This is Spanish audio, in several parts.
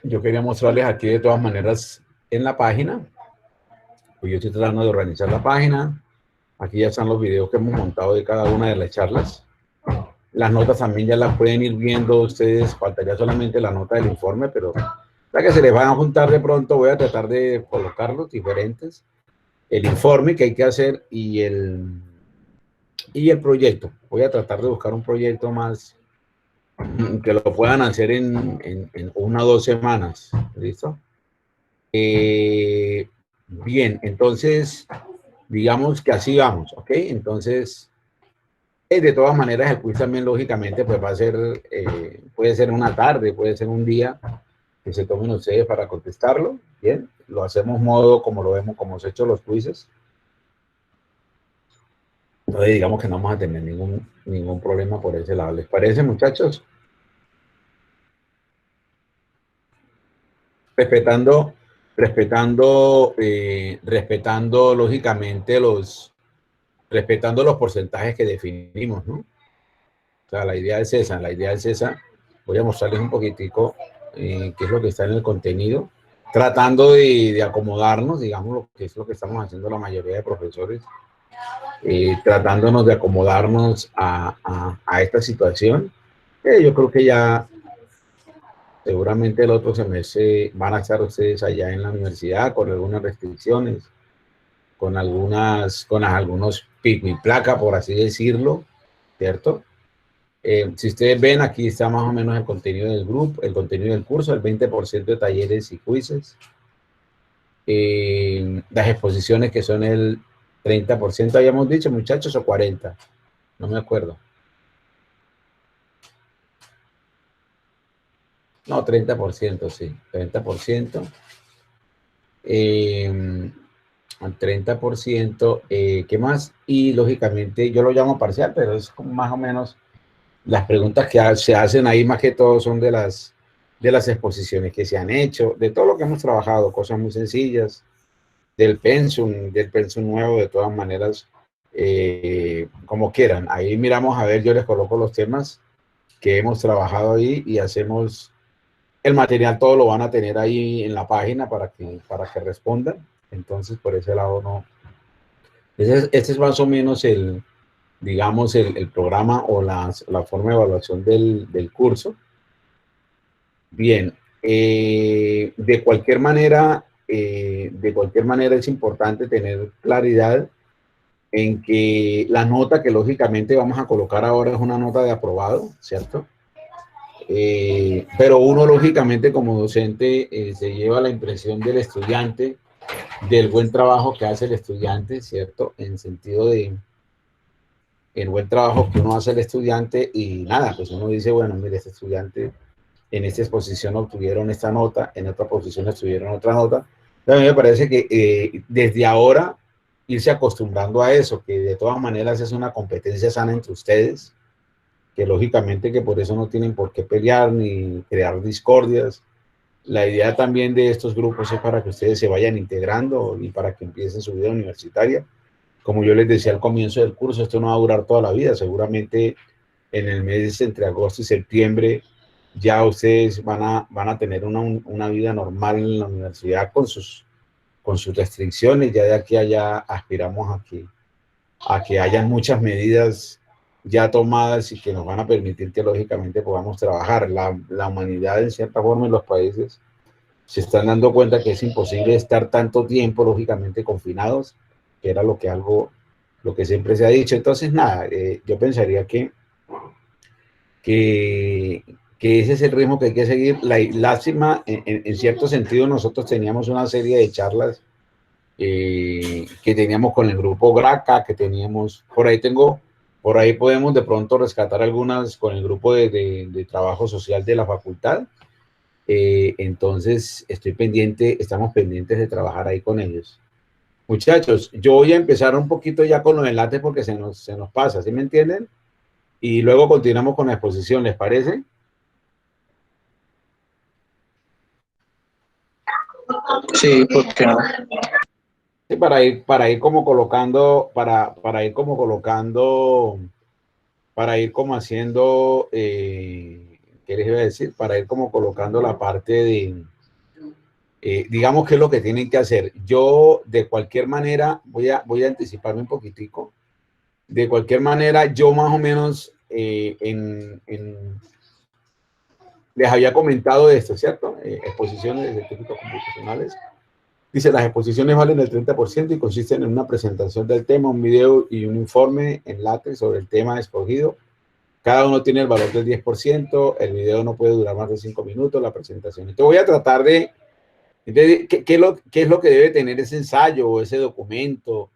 yo quería mostrarles aquí de todas maneras en la página. Pues yo estoy tratando de organizar la página. Aquí ya están los videos que hemos montado de cada una de las charlas. Las notas también ya las pueden ir viendo ustedes. Faltaría solamente la nota del informe, pero para que se les van a juntar de pronto, voy a tratar de colocarlos diferentes. El informe que hay que hacer y el proyecto. Voy a tratar de buscar un proyecto más que lo puedan hacer en 1 o 2 semanas. ¿Listo? Bien, entonces, digamos que así vamos, ¿ok? Entonces, de todas maneras, el quiz también, lógicamente, pues va a ser, puede ser una tarde, puede ser un día que se tomen ustedes para contestarlo. Bien, lo hacemos modo como lo vemos, como se hecho los quizzes. Entonces, digamos que no vamos a tener ningún problema por ese lado. ¿Les parece, muchachos? Respetando, respetando lógicamente respetando los porcentajes que definimos, ¿no? O sea, la idea es esa. Voy a mostrarles un poquitico qué es lo que está en el contenido, tratando de acomodarnos, digamos, lo que es lo que estamos haciendo la mayoría de profesores, tratándonos de acomodarnos a esta situación. Yo creo que ya seguramente el otro semestre van a estar ustedes allá en la universidad con algunas restricciones, con algunos pico y placa, por así decirlo, ¿cierto? Si ustedes ven, aquí está más o menos el contenido del grupo, el contenido del curso, el 20% de talleres y quizzes, las exposiciones que son el 30%, habíamos dicho, muchachos, o 40%, no me acuerdo. No, 30%, sí, 30%. Al 30%, ¿qué más? Y lógicamente yo lo llamo parcial, pero es como más o menos las preguntas que se hacen ahí más que todo son de las exposiciones que se han hecho, de todo lo que hemos trabajado, cosas muy sencillas, del pensum nuevo, de todas maneras, como quieran. Ahí miramos, a ver, yo les coloco los temas que hemos trabajado ahí y hacemos el material, todo lo van a tener ahí en la página para que respondan. Entonces, por ese lado, no. Este es más o menos digamos, el programa o la forma de evaluación del curso. Bien, de cualquier manera es importante tener claridad en que la nota que lógicamente vamos a colocar ahora es una nota de aprobado, ¿cierto? Pero uno lógicamente como docente se lleva la impresión del estudiante, del buen trabajo que hace el estudiante, ¿cierto? En sentido de el buen trabajo que uno hace el estudiante y nada, pues uno dice, bueno, mire, este estudiante en esta exposición obtuvieron esta nota, en otra posición obtuvieron otra nota. Entonces, a mí me parece que desde ahora irse acostumbrando a eso, que de todas maneras es una competencia sana entre ustedes, que lógicamente que por eso no tienen por qué pelear ni crear discordias. La idea también de estos grupos es para que ustedes se vayan integrando y para que empiecen su vida universitaria. Como yo les decía al comienzo del curso, esto no va a durar toda la vida, seguramente en el mes entre agosto y septiembre ya ustedes van a tener una vida normal en la universidad con sus restricciones. Ya de aquí a allá aspiramos a que hayan muchas medidas ya tomadas y que nos van a permitir que lógicamente podamos trabajar. La humanidad, en cierta forma, en los países se están dando cuenta que es imposible estar tanto tiempo lógicamente confinados, que era lo que siempre se ha dicho. Entonces, nada, yo pensaría que, que ese es el ritmo que hay que seguir. Lástima, en cierto sentido, nosotros teníamos una serie de charlas que teníamos con el grupo Graca, que teníamos, por ahí podemos de pronto rescatar algunas con el grupo de trabajo social de la facultad. Entonces, estamos pendientes de trabajar ahí con ellos. Muchachos, yo voy a empezar un poquito ya con los enlaces porque se nos pasa, ¿sí me entienden? Y luego continuamos con la exposición, ¿les parece? Sí, ¿por qué no? Sí, para ir como colocando, para ir como haciendo, ¿qué les iba a decir? Para ir como colocando la parte de, digamos, qué es lo que tienen que hacer. Yo, de cualquier manera, voy a anticiparme un poquitico. De cualquier manera, yo más o menos les había comentado esto, ¿cierto? Exposiciones de científicos computacionales. Dice, las exposiciones valen el 30% y consisten en una presentación del tema, un video y un informe en látex sobre el tema escogido. Cada uno tiene el valor del 10%, el video no puede durar más de 5 minutos, la presentación. Entonces voy a tratar de ¿qué es lo que debe tener ese ensayo o ese documento?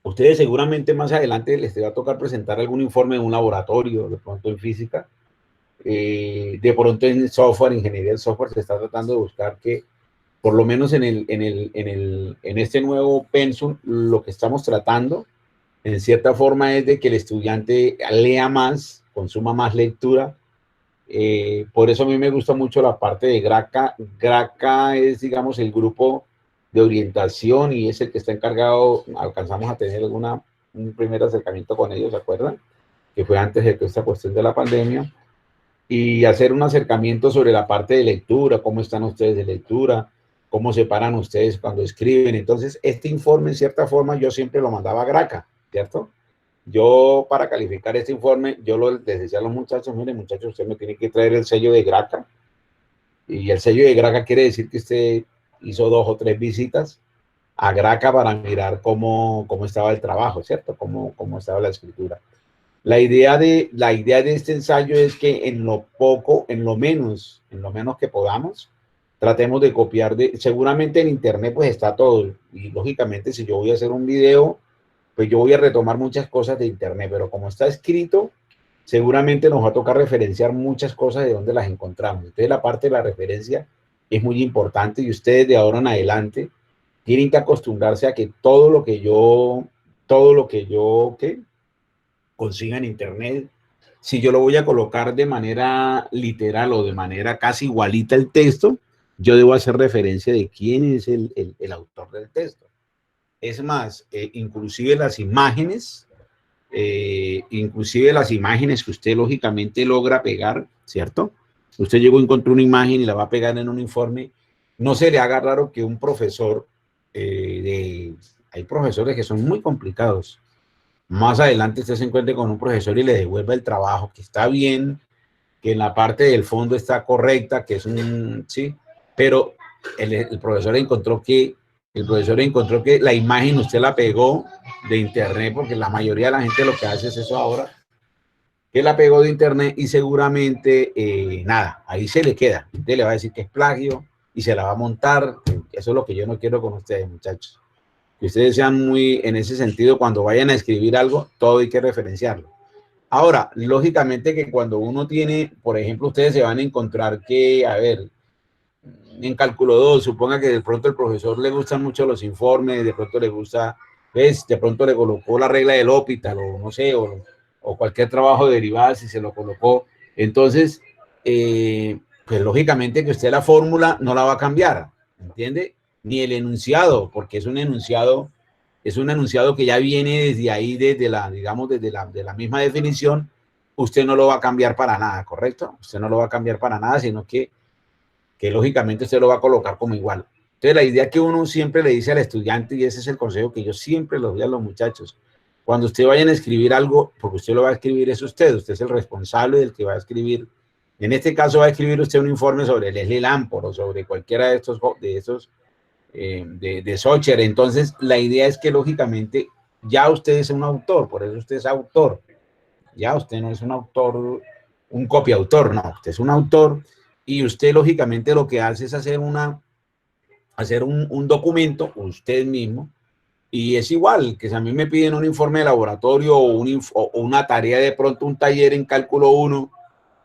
Ustedes seguramente más adelante les va a tocar presentar algún informe de un laboratorio, de pronto en física, de pronto en software, ingeniería del software, se está tratando de buscar que, por lo menos en este nuevo pensum, lo que estamos tratando, en cierta forma, es de que el estudiante lea más, consuma más lectura. Por eso a mí me gusta mucho la parte de Graca. Graca es, digamos, el grupo de orientación y es el que está encargado, alcanzamos a tener un primer acercamiento con ellos, ¿se acuerdan? Que fue antes de toda esta cuestión de la pandemia, y hacer un acercamiento sobre la parte de lectura, cómo están ustedes de lectura, cómo se paran ustedes cuando escriben. Entonces, este informe, en cierta forma, yo siempre lo mandaba a Graca, ¿cierto? Yo, para calificar este informe, les decía a los muchachos, miren, muchachos, usted me tiene que traer el sello de Graca. Y el sello de Graca quiere decir que usted hizo 2 o 3 visitas a Graca para mirar cómo estaba el trabajo, ¿cierto? Cómo estaba la escritura. La idea de este ensayo es que en lo menos que podamos, tratemos de copiar seguramente en internet pues está todo. Y lógicamente si yo voy a hacer un video, pues yo voy a retomar muchas cosas de internet, pero como está escrito, seguramente nos va a tocar referenciar muchas cosas de donde las encontramos. Entonces la parte de la referencia es muy importante y ustedes de ahora en adelante tienen que acostumbrarse a que todo lo que yo consiga en internet, si yo lo voy a colocar de manera literal o de manera casi igualita el texto, yo debo hacer referencia de quién es el autor del texto. Es más, inclusive las imágenes que usted lógicamente logra pegar, ¿cierto? Usted llegó y encontró una imagen y la va a pegar en un informe. No se le haga raro que un profesor, hay profesores que son muy complicados. Más adelante usted se encuentre con un profesor y le devuelva el trabajo, que está bien, que en la parte del fondo está correcta, que es sí, pero el profesor encontró que la imagen usted la pegó de internet, porque la mayoría de la gente lo que hace es eso ahora, que la pegó de internet y seguramente nada, ahí se le queda. Usted le va a decir que es plagio y se la va a montar. Eso es lo que yo no quiero con ustedes, muchachos. Que ustedes sean muy, en ese sentido, cuando vayan a escribir algo, todo hay que referenciarlo. Ahora, lógicamente que cuando uno tiene, por ejemplo, ustedes se van a encontrar que, a ver, en cálculo 2, suponga que de pronto el profesor le gustan mucho los informes, de pronto le gusta, ¿ves? De pronto le colocó la regla del L'Hopital o no sé, o cualquier trabajo de derivadas si se lo colocó. Entonces, pues lógicamente que usted la fórmula no la va a cambiar, ¿entiende? Ni el enunciado, porque es un enunciado que ya viene desde ahí, digamos, desde la misma definición, usted no lo va a cambiar para nada, ¿correcto? Usted no lo va a cambiar para nada, sino que lógicamente usted lo va a colocar como igual. Entonces, la idea que uno siempre le dice al estudiante, y ese es el consejo que yo siempre les doy a los muchachos, cuando usted vayan a escribir algo, porque usted lo va a escribir, es usted es el responsable del que va a escribir. En este caso va a escribir usted un informe sobre Leslie Lamport o sobre cualquiera de estos de Socher. Entonces, la idea es que lógicamente ya usted es un autor, por eso usted es autor. Ya usted no es un autor, un copiautor, no, usted es un autor y usted lógicamente lo que hace es hacer un documento usted mismo, y es igual que si a mí me piden un informe de laboratorio o una tarea, de pronto un taller en cálculo 1,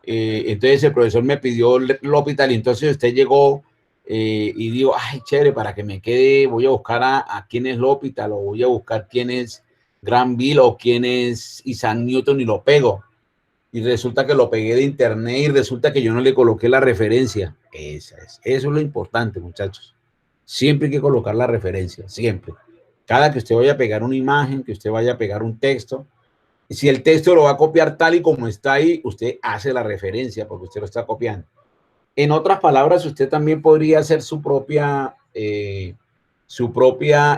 entonces el profesor me pidió L'Hopital y entonces usted llegó y digo, ay, chévere, para que me quede, voy a buscar a quién es L'Hopital o voy a buscar quién es Granville o quién es Isaac Newton y lo pego. Y resulta que lo pegué de internet y resulta que yo no le coloqué la referencia. Eso es lo importante, muchachos. Siempre hay que colocar la referencia, siempre. Cada que usted vaya a pegar una imagen, que usted vaya a pegar un texto, Si el texto lo va a copiar tal y como está ahí, usted hace la referencia porque usted lo está copiando. En otras palabras, usted también podría hacer su propia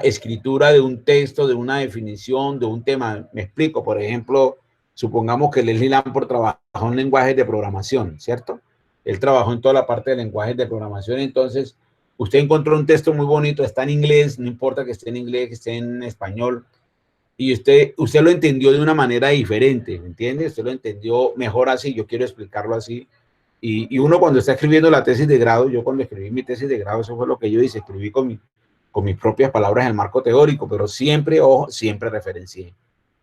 escritura de un texto, de una definición, de un tema. Me explico, por ejemplo, supongamos que Leslie Lamport trabajó en lenguajes de programación, ¿cierto? Él trabajó en toda la parte de lenguajes de programación, entonces usted encontró un texto muy bonito, está en inglés, no importa que esté en inglés, que esté en español, y usted lo entendió de una manera diferente, ¿me entiende? Usted lo entendió mejor así, yo quiero explicarlo así. Y uno cuando está escribiendo la tesis de grado, yo cuando escribí mi tesis de grado, eso fue lo que yo hice, escribí con mis propias palabras el marco teórico, pero siempre, ojo, siempre referencié.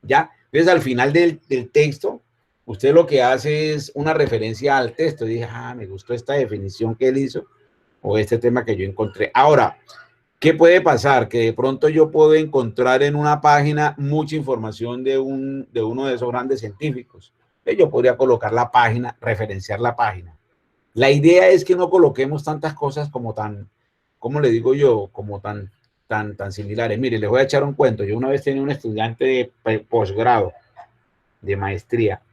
¿Ya? Entonces, al final del texto, usted lo que hace es una referencia al texto. Y dije, me gustó esta definición que él hizo o este tema que yo encontré. Ahora, ¿qué puede pasar? Que de pronto yo puedo encontrar en una página mucha información de uno de esos grandes científicos. Yo podría colocar la página, referenciar la página. La idea es que no coloquemos tantas cosas como tan, ¿cómo le digo yo? Como tan similares. Mire, les voy a echar un cuento. Yo una vez tenía un estudiante de posgrado, de maestría.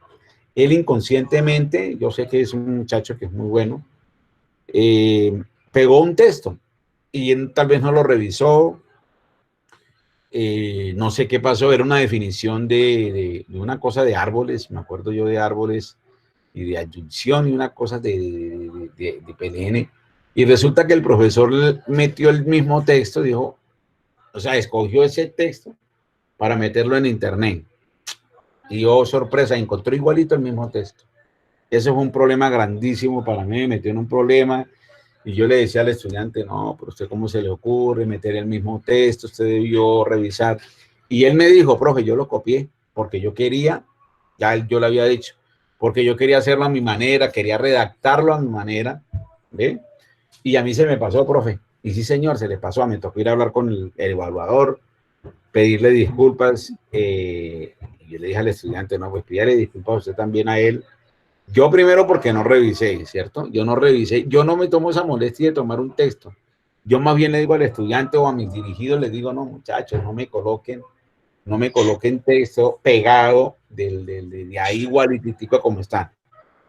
Él inconscientemente, yo sé que es un muchacho que es muy bueno, pegó un texto y él tal vez no lo revisó, no sé qué pasó, era una definición de una cosa de árboles, me acuerdo yo de árboles y de adyunción y una cosa de PLN, y resulta que el profesor metió el mismo texto, dijo, o sea, escogió ese texto para meterlo en internet, y oh, sorpresa, encontró igualito el mismo texto. Ese fue un problema grandísimo para mí, me metió en un problema. Y yo le decía al estudiante, no, pero usted cómo se le ocurre meter el mismo texto, usted debió revisar. Y él me dijo, profe, yo lo copié porque yo quería, ya yo le había dicho, porque yo quería hacerlo a mi manera, quería redactarlo a mi manera, ¿ve? Y a mí se me pasó, profe. Y sí, señor, se le pasó, me tocó ir a hablar con el evaluador, pedirle disculpas. Yo le dije al estudiante, no, pues pídale disculpas a usted también a él. Yo primero porque no revisé, ¿cierto? Yo no revisé, yo no me tomo esa molestia de tomar un texto. Yo más bien le digo al estudiante o a mis dirigidos, les digo, no, muchachos, no me coloquen texto pegado de ahí igualititico como están.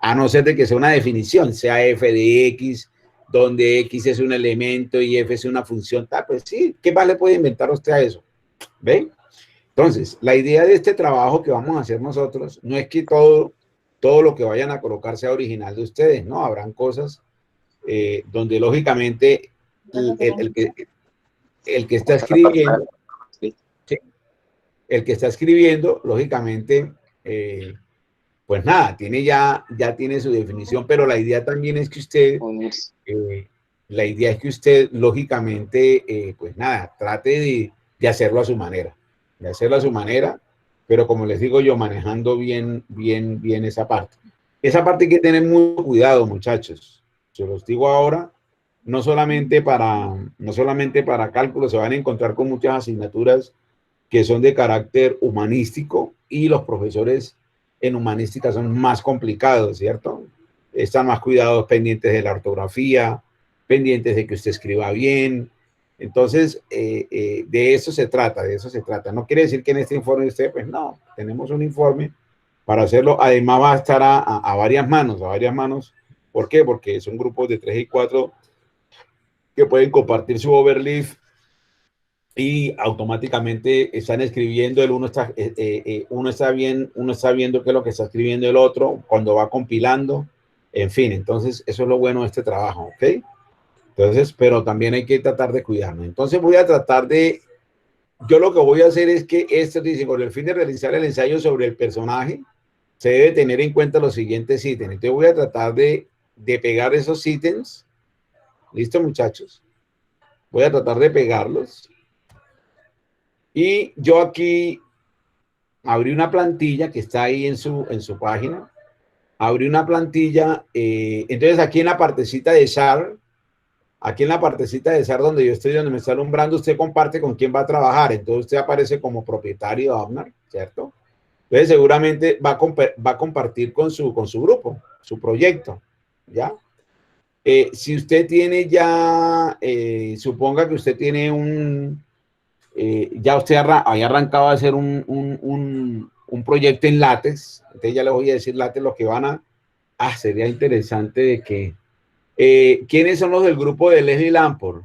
A no ser de que sea una definición, sea f de x, donde x es un elemento y f es una función, tal, pues sí, ¿qué más le puede inventar usted a eso? ¿Ven? Entonces, la idea de este trabajo que vamos a hacer nosotros no es que todo lo que vayan a colocar sea original de ustedes, ¿no? Habrán cosas donde lógicamente el que está escribiendo, ¿sí? El que está escribiendo, lógicamente, pues nada, ya tiene su definición, pero la idea también es que usted, lógicamente, pues nada, trate de hacerlo a su manera, pero como les digo yo, manejando bien esa parte. Esa parte hay que tener mucho cuidado, muchachos. Se los digo ahora, no solamente para cálculo, se van a encontrar con muchas asignaturas que son de carácter humanístico y los profesores en humanística son más complicados, ¿cierto? Están más cuidados, pendientes de la ortografía, pendientes de que usted escriba bien. Entonces, de eso se trata, No quiere decir que en este informe usted, pues no, tenemos un informe para hacerlo. Además va a estar a varias manos, ¿Por qué? Porque son grupos de 3 y 4 que pueden compartir su overleaf y automáticamente están escribiendo, uno está viendo qué es lo que está escribiendo el otro cuando va compilando, en fin, entonces eso es lo bueno de este trabajo, ¿ok? Entonces, pero también hay que tratar de cuidarnos. Entonces yo lo que voy a hacer es que esto dice, con el fin de realizar el ensayo sobre el personaje, se debe tener en cuenta los siguientes ítems. Entonces voy a tratar de pegar esos ítems. ¿Listo, muchachos? Voy a tratar de pegarlos. Y yo aquí abrí una plantilla que está ahí en su página. Abrí una plantilla. Entonces aquí en la partecita de SAR, donde yo estoy, donde me está alumbrando, usted comparte con quién va a trabajar. Entonces usted aparece como propietario de Abnar, ¿cierto? Entonces seguramente va a compartir con su grupo, su proyecto, ¿ya? Si usted tiene ya, suponga que usted tiene ya usted había arrancado a hacer un proyecto en látex. Entonces ya les voy a decir látex lo que van a... sería interesante de que... ¿quiénes son los del grupo de Leslie Lamport?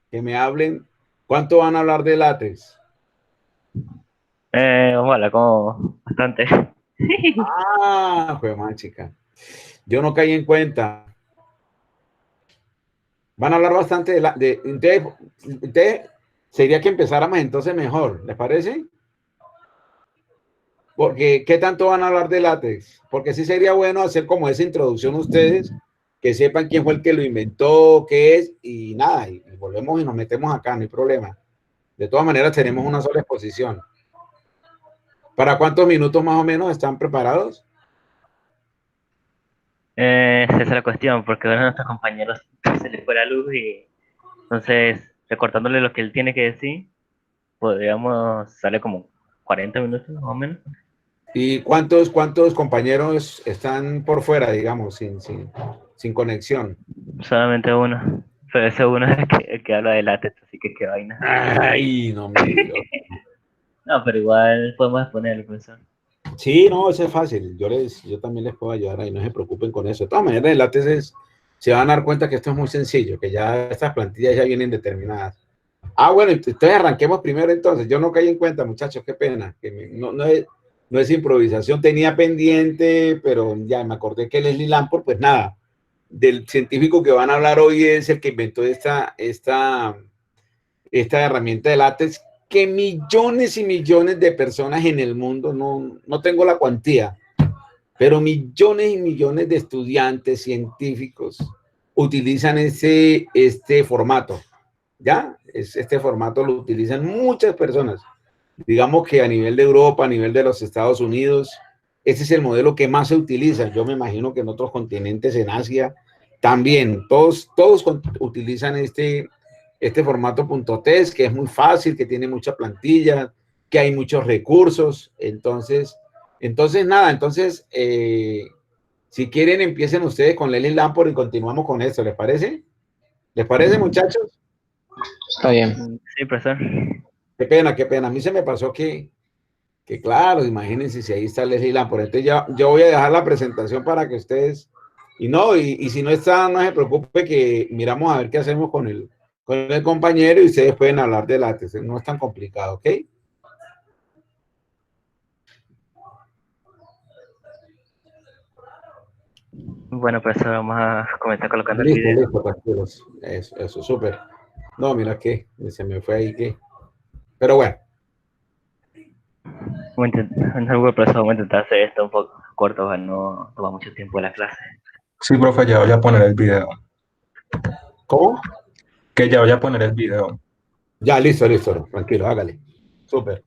Que me hablen. ¿Cuánto van a hablar de látex? Hola, como bastante. Pues man, chica. Yo no caí en cuenta. Van a hablar bastante entonces, sería que empezáramos entonces mejor, ¿les parece? Porque, ¿qué tanto van a hablar de látex? Porque sí sería bueno hacer como esa introducción ustedes, que sepan quién fue el que lo inventó, qué es, y nada, y volvemos y nos metemos acá, no hay problema. De todas maneras, tenemos una sola exposición. ¿Para cuántos minutos más o menos están preparados? Esa es la cuestión, porque ahora a nuestros compañeros se les fue la luz y entonces, recortándole lo que él tiene que decir, podríamos, sale como 40 minutos más o menos. ¿Y cuántos compañeros están por fuera, digamos, sin conexión? Solamente uno. Pero ese uno es el que habla de látex, así que qué vaina. Ay, no me digas. No, pero igual podemos exponerlo, profesor. Sí, no, eso es fácil. Yo también les puedo ayudar ahí, no se preocupen con eso. De todas maneras, el látex se van a dar cuenta que esto es muy sencillo, que ya estas plantillas ya vienen determinadas. Bueno, entonces arranquemos primero entonces. Yo no caí en cuenta, muchachos, qué pena. No es improvisación, tenía pendiente, pero ya me acordé que Leslie Lamport, pues nada, del científico que van a hablar hoy es el que inventó esta herramienta de látex que millones y millones de personas en el mundo, no tengo la cuantía, pero millones y millones de estudiantes científicos utilizan este formato. ¿Ya? Este formato lo utilizan muchas personas. Digamos que a nivel de Europa, a nivel de los Estados Unidos, ese es el modelo que más se utiliza. Yo me imagino que en otros continentes, en Asia, también. Todos utilizan este formato .test, que es muy fácil, que tiene mucha plantilla, que hay muchos recursos. Entonces nada, si quieren, empiecen ustedes con Leslie Lamport y continuamos con esto. ¿Les parece? ¿Les parece, muchachos? Está bien. Sí, profesor. Qué pena, qué pena. A mí se me pasó que claro, imagínense si ahí está Leslie Lamport. Entonces yo voy a dejar la presentación para que ustedes, y si no está, no se preocupe que miramos a ver qué hacemos con el compañero y ustedes pueden hablar de látex. No es tan complicado, ¿ok? Bueno, profesor, vamos a comenzar colocando el Listo, video. listo, tranquilos. Eso, súper. No, mira que se me fue ahí que. Pero bueno. Profesor, vamos a intentar hacer esto un poco corto para no tomar mucho tiempo en la clase. Sí, profe, ya voy a poner el video. ¿Cómo? Que ya voy a poner el video. Ya, listo, tranquilo, hágale. Súper.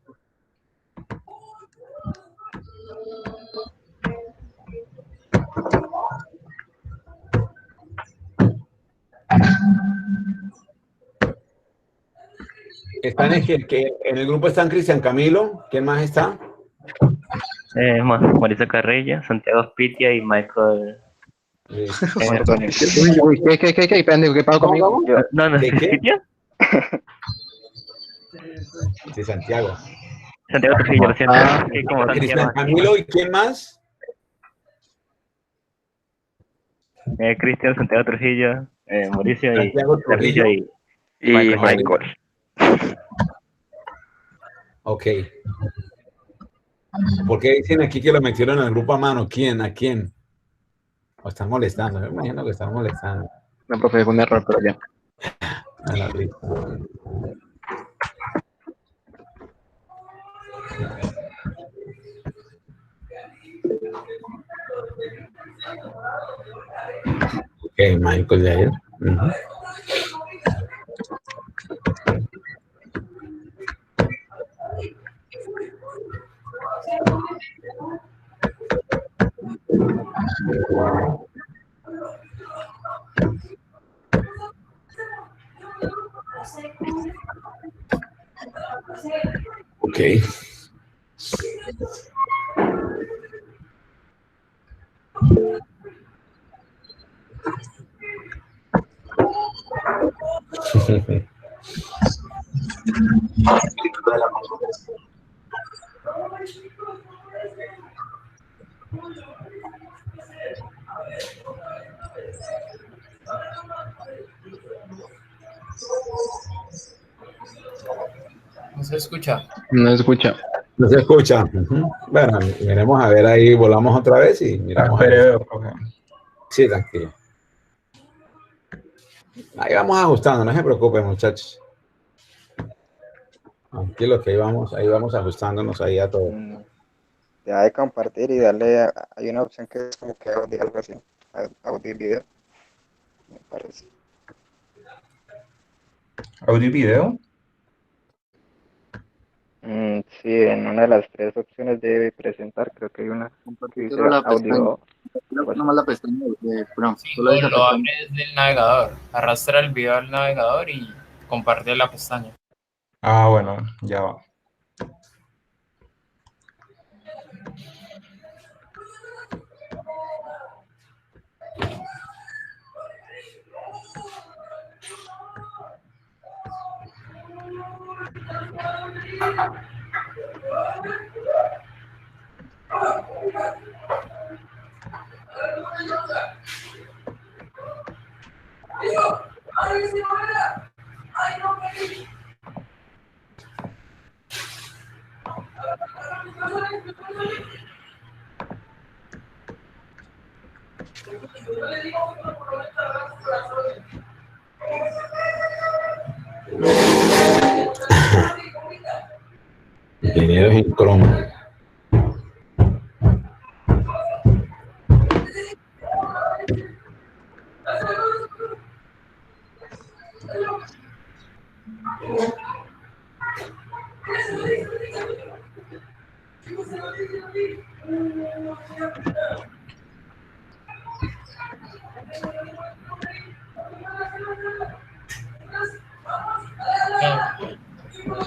Están en el grupo están Cristian Camilo. ¿Quién más está? Marisa Carrilla, Santiago Spitia y Michael. Uy, ¿qué? Pendejo, ¿qué pasó conmigo? No, ¿De ¿es qué? Spitia? Sí, Santiago. Santiago Trujillo, lo siento. Que como Cristian Santiago. Camilo, ¿y quién más? Cristian, Santiago Trujillo, Mauricio y Santiago Trujillo. Carrillo Y Michael. Ok. ¿Por qué dicen aquí que lo metieron en el grupo a mano? ¿Quién? ¿A quién? ¿O están molestando? Me imagino que están molestando. No, profe, fue un error, pero ya. Ok, Michael de ayer. Ok. No se escucha. No escucha. No se escucha. Ujú. Bueno, miremos a ver ahí, volamos otra vez y miramos a Espere, ver. veo, profe. Sí, tranquilo. Ahí vamos ajustando, no se preocupen, muchachos. Tranquilo que ahí vamos ajustándonos ahí a todo. Deja de compartir y hay una opción que es como que audio, algo así, audio y video, me parece. ¿Audio y video? Sí, en una de las tres opciones de presentar, creo que hay una que dice Solo la pestaña, audio. nomás la pestaña de Chrome, Sí, solo esa lo pestaña. abres del navegador. Arrastra el video al navegador y comparte la pestaña. Ah, bueno, ya va. Ingenieros en Chrome.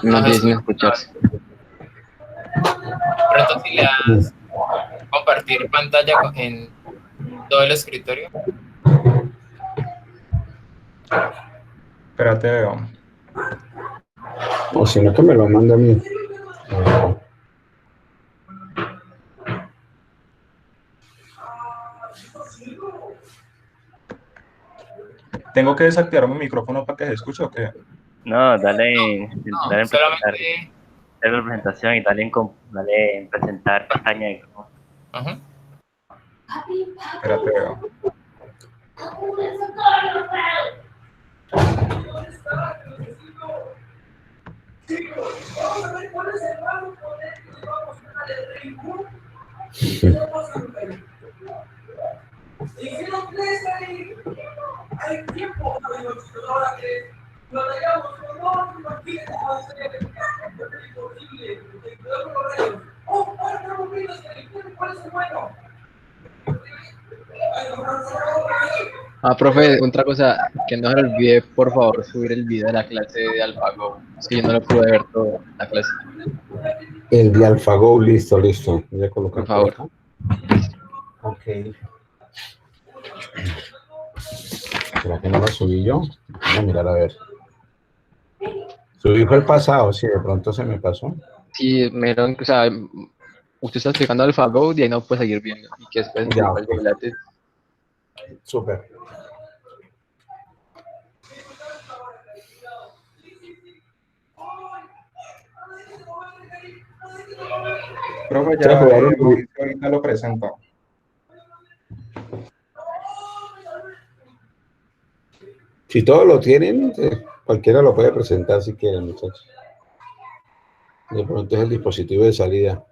No sé si me escuchas. Pronto si le das compartir pantalla en todo el escritorio. Espérate, veo. O si no, que me lo manda a mí. ¿Tengo que desactivar mi micrófono para que se escuche o qué? No, dale en No, presentar, solamente. dale la presentación y dale en presentar pestaña de Chrome. Ajá. Espérate, veo. Profe, otra cosa, que no se le olvide, por favor, subir el video de la clase de AlphaGo. Es que yo no lo pude ver toda la clase. El de AlphaGo, listo. Voy a colocar Por favor. acá. Ok. ¿Será que no lo subí yo? Voy a mirar a ver. Subí fue el pasado, sí, de pronto se me pasó. Sí, o sea, usted está explicando AlphaGo y ahí no puede seguir viendo. Y que después Ya, el doblete. Súper. Profe, ¿Quieres ya jugar un- Mauricio ahorita lo presenta. Si todos lo tienen, cualquiera lo puede presentar si quieren, muchachos. De pronto es el dispositivo de salida.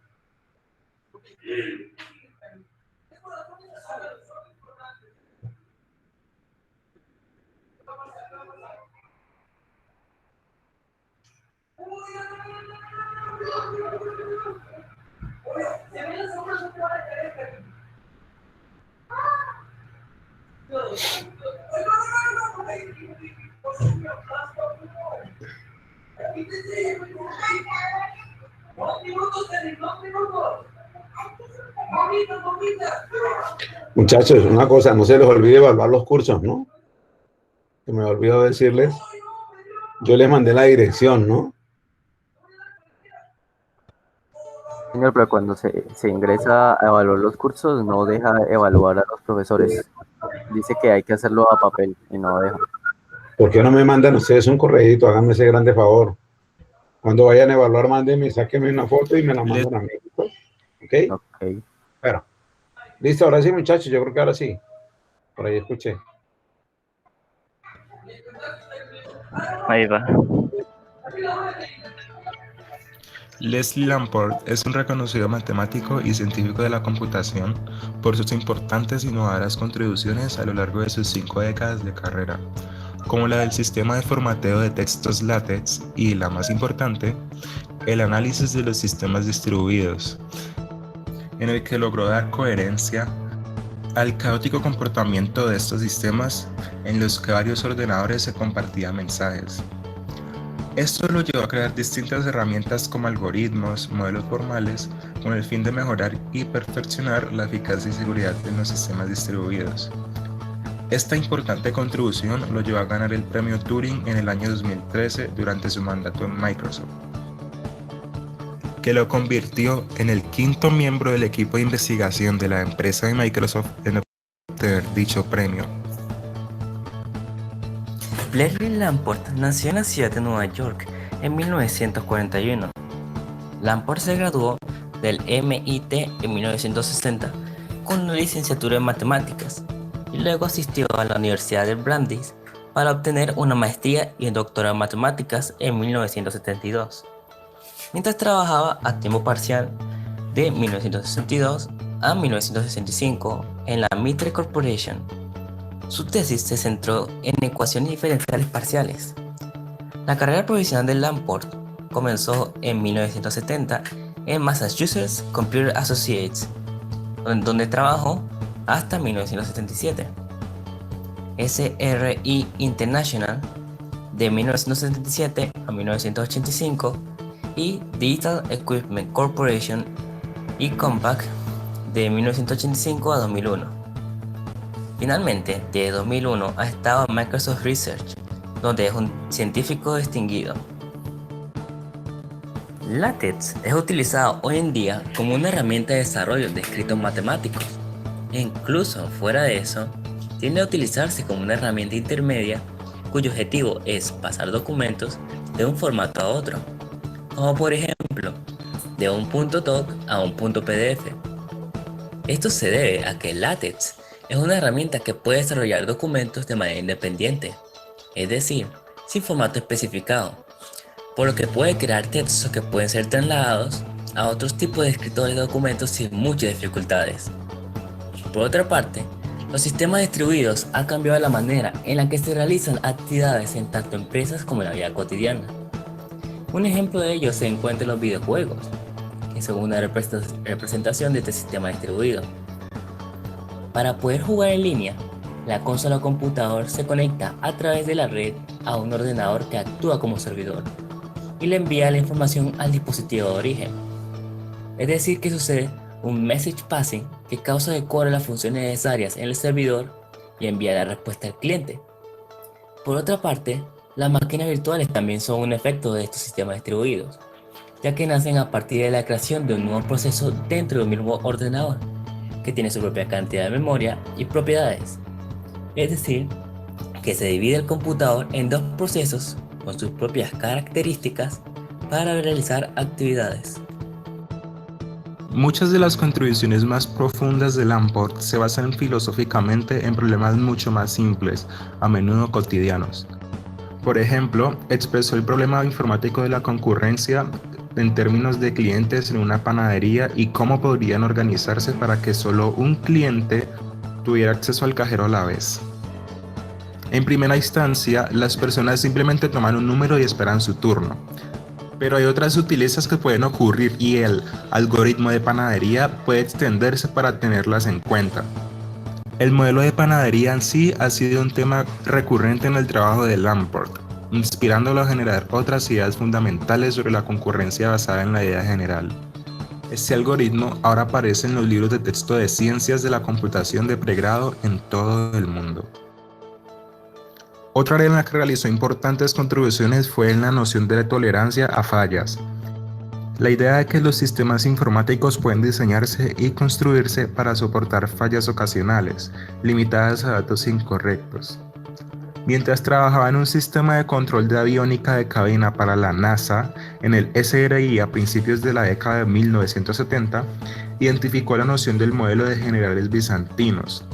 Muchachos, una cosa, no se les olvide evaluar los cursos, ¿no? Que me olvidó decirles. Yo les mandé la dirección, ¿no? Señor, pero cuando se ingresa a evaluar los cursos, no deja evaluar a los profesores. Dice que hay que hacerlo a papel y no deja. ¿Por qué no me mandan ustedes un correíto? Háganme ese grande favor. Cuando vayan a evaluar, mándenme, sáquenme una foto y me la mandan a mí. ¿Ok? Ok. Bueno, listo, ahora sí, muchachos, yo creo que ahora sí. Por ahí escuché. Ahí va. Leslie Lamport es un reconocido matemático y científico de la computación por sus importantes y innovadoras contribuciones a lo largo de sus 5 décadas de carrera, como la del sistema de formateo de textos LaTeX y, la más importante, el análisis de los sistemas distribuidos, en el que logró dar coherencia al caótico comportamiento de estos sistemas en los que varios ordenadores se compartían mensajes. Esto lo llevó a crear distintas herramientas como algoritmos, modelos formales, con el fin de mejorar y perfeccionar la eficacia y seguridad de los sistemas distribuidos. Esta importante contribución lo llevó a ganar el premio Turing en el año 2013 durante su mandato en Microsoft, que lo convirtió en el 5º miembro del equipo de investigación de la empresa de Microsoft en obtener dicho premio. Leslie Lamport nació en la ciudad de Nueva York en 1941. Lamport se graduó del MIT en 1960 con una licenciatura en matemáticas y luego asistió a la Universidad de Brandeis para obtener una maestría y un doctorado en matemáticas en 1972. Mientras trabajaba a tiempo parcial de 1962 a 1965 en la Mitre Corporation. Su tesis se centró en ecuaciones diferenciales parciales. La carrera profesional de Lamport comenzó en 1970 en Massachusetts Computer Associates, donde trabajó hasta 1977. SRI International de 1977 a 1985 y Digital Equipment Corporation y Compaq de 1985 a 2001. Finalmente, de 2001 ha estado en Microsoft Research, donde es un científico distinguido. LaTeX es utilizado hoy en día como una herramienta de desarrollo de escritos matemáticos, e incluso fuera de eso, tiende a utilizarse como una herramienta intermedia cuyo objetivo es pasar documentos de un formato a otro, como por ejemplo, de un .doc a un .pdf. Esto se debe a que LaTeX es una herramienta que puede desarrollar documentos de manera independiente, es decir, sin formato especificado, por lo que puede crear textos que pueden ser trasladados a otros tipos de escritores de documentos sin muchas dificultades. Por otra parte, los sistemas distribuidos han cambiado la manera en la que se realizan actividades en tanto empresas como en la vida cotidiana. Un ejemplo de ello se encuentra en los videojuegos, que son una representación de este sistema distribuido. Para poder jugar en línea, la consola o computador se conecta a través de la red a un ordenador que actúa como servidor y le envía la información al dispositivo de origen. Es decir, que sucede un message passing que causa que cobre las funciones necesarias en el servidor y envía la respuesta al cliente. Por otra parte, las máquinas virtuales también son un efecto de estos sistemas distribuidos, ya que nacen a partir de la creación de un nuevo proceso dentro de un mismo ordenador, que tiene su propia cantidad de memoria y propiedades. Es decir, que se divide el computador en dos procesos con sus propias características para realizar actividades. Muchas de las contribuciones más profundas de Lamport se basan filosóficamente en problemas mucho más simples, a menudo cotidianos. Por ejemplo, expresó el problema informático de la concurrencia en términos de clientes en una panadería y cómo podrían organizarse para que solo un cliente tuviera acceso al cajero a la vez. En primera instancia, las personas simplemente toman un número y esperan su turno. Pero hay otras sutilezas que pueden ocurrir y el algoritmo de panadería puede extenderse para tenerlas en cuenta. El modelo de panadería en sí ha sido un tema recurrente en el trabajo de Lamport, inspirándolo a generar otras ideas fundamentales sobre la concurrencia basada en la idea general. Este algoritmo ahora aparece en los libros de texto de ciencias de la computación de pregrado en todo el mundo. Otra área en la que realizó importantes contribuciones fue en la noción de tolerancia a fallas. La idea de que los sistemas informáticos pueden diseñarse y construirse para soportar fallas ocasionales, limitadas a datos incorrectos. Mientras trabajaba en un sistema de control de aviónica de cabina para la NASA en el SRI a principios de la década de 1970, identificó la noción del modelo de generales bizantinos,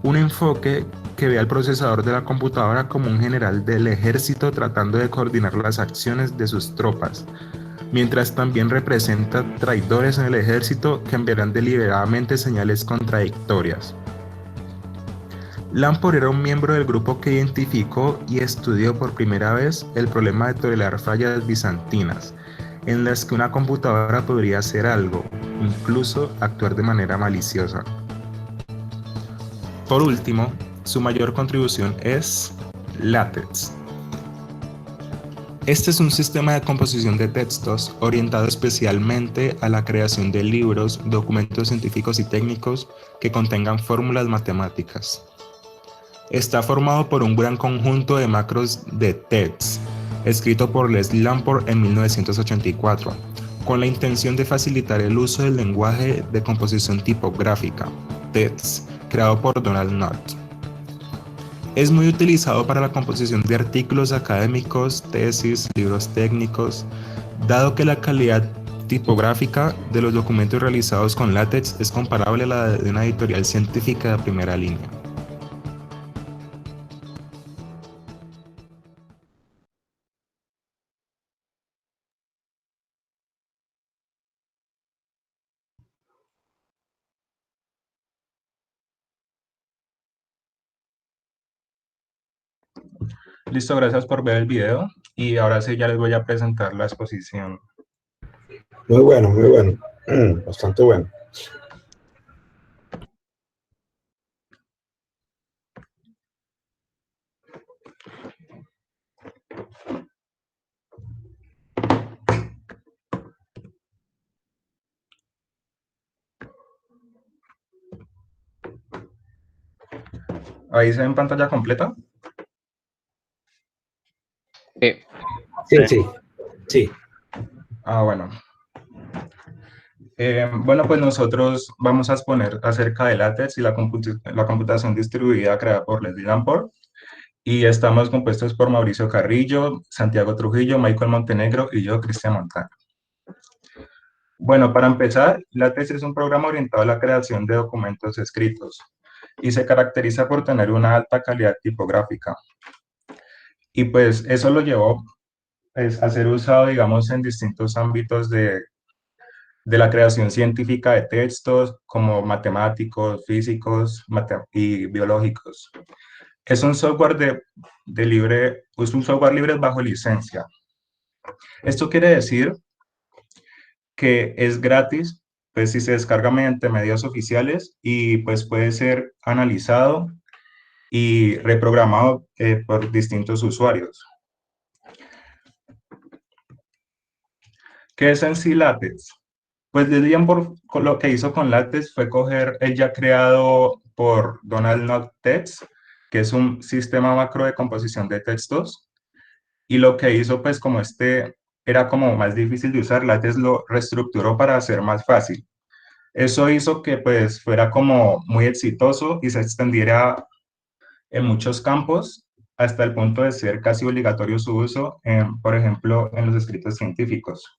un enfoque que ve al procesador de la computadora como un general del ejército tratando de coordinar las acciones de sus tropas, mientras también representa traidores en el ejército que enviarán deliberadamente señales contradictorias. Lamport era un miembro del grupo que identificó y estudió por primera vez el problema de tolerar fallas bizantinas, en las que una computadora podría hacer algo, incluso actuar de manera maliciosa. Por último, su mayor contribución es LaTeX. Este es un sistema de composición de textos orientado especialmente a la creación de libros, documentos científicos y técnicos que contengan fórmulas matemáticas. Está formado por un gran conjunto de macros de TeX, escrito por Leslie Lamport en 1984, con la intención de facilitar el uso del lenguaje de composición tipográfica, TeX, creado por Donald Knuth. Es muy utilizado para la composición de artículos académicos, tesis, libros técnicos, dado que la calidad tipográfica de los documentos realizados con LaTeX es comparable a la de una editorial científica de primera línea. Listo, gracias por ver el video y ahora sí ya les voy a presentar la exposición. Muy bueno, bastante bueno. ¿Ahí se ve en pantalla completa? Sí. Ah, bueno. Bueno, pues nosotros vamos a exponer acerca de LaTeX y la computación distribuida creada por Leslie Lamport. Y estamos compuestos por Mauricio Carrillo, Santiago Trujillo, Michael Montenegro y yo, Cristian Montano. Bueno, para empezar, LaTeX es un programa orientado a la creación de documentos escritos y se caracteriza por tener una alta calidad tipográfica. Y pues eso lo llevó a ser usado, digamos, en distintos ámbitos de la creación científica de textos, como matemáticos, físicos y biológicos. Es un software es un software libre bajo licencia. Esto quiere decir que es gratis, pues si se descarga mediante medios oficiales y pues puede ser analizado y reprogramado por distintos usuarios. ¿Qué es en sí LaTeX? Pues lo que hizo con LaTeX fue coger el ya creado por Donald Knuth TeX, que es un sistema macro de composición de textos, y lo que hizo, pues como este era como más difícil de usar, LaTeX lo reestructuró para hacer más fácil. Eso hizo que pues fuera como muy exitoso y se extendiera en muchos campos hasta el punto de ser casi obligatorio su uso, por ejemplo, en los escritos científicos.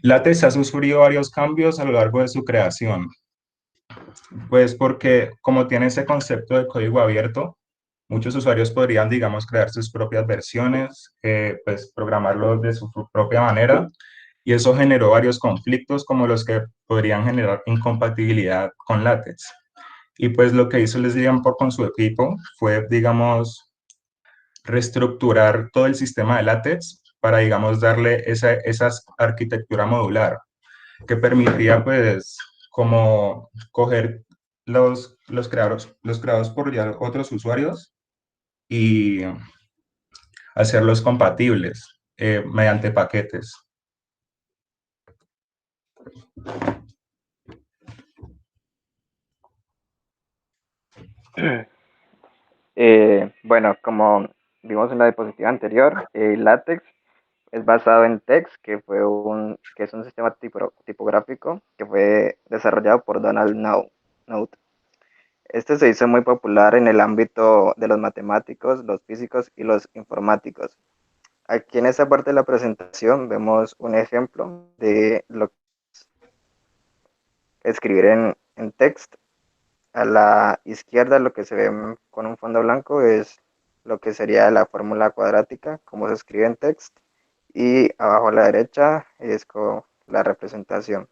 LaTeX ha sufrido varios cambios a lo largo de su creación, pues porque como tiene ese concepto de código abierto, muchos usuarios podrían, digamos, crear sus propias versiones, pues programarlo de su propia manera, y eso generó varios conflictos como los que podrían generar incompatibilidad con LaTeX. Y pues lo que hizo Leslie Lamport con su equipo fue, digamos, reestructurar todo el sistema de LaTeX para, digamos, darle esa arquitectura modular que permitía, pues, como coger los creados por ya otros usuarios y hacerlos compatibles mediante paquetes. Bueno, como vimos en la diapositiva anterior, LaTeX es basado en TeX, que es un sistema tipográfico que fue desarrollado por Donald Knuth. Este se hizo muy popular en el ámbito de los matemáticos, los físicos y los informáticos. Aquí en esta parte de la presentación vemos un ejemplo de lo que es escribir en text. A la izquierda lo que se ve con un fondo blanco es lo que sería la fórmula cuadrática, como se escribe en text, y abajo a la derecha es con la representación.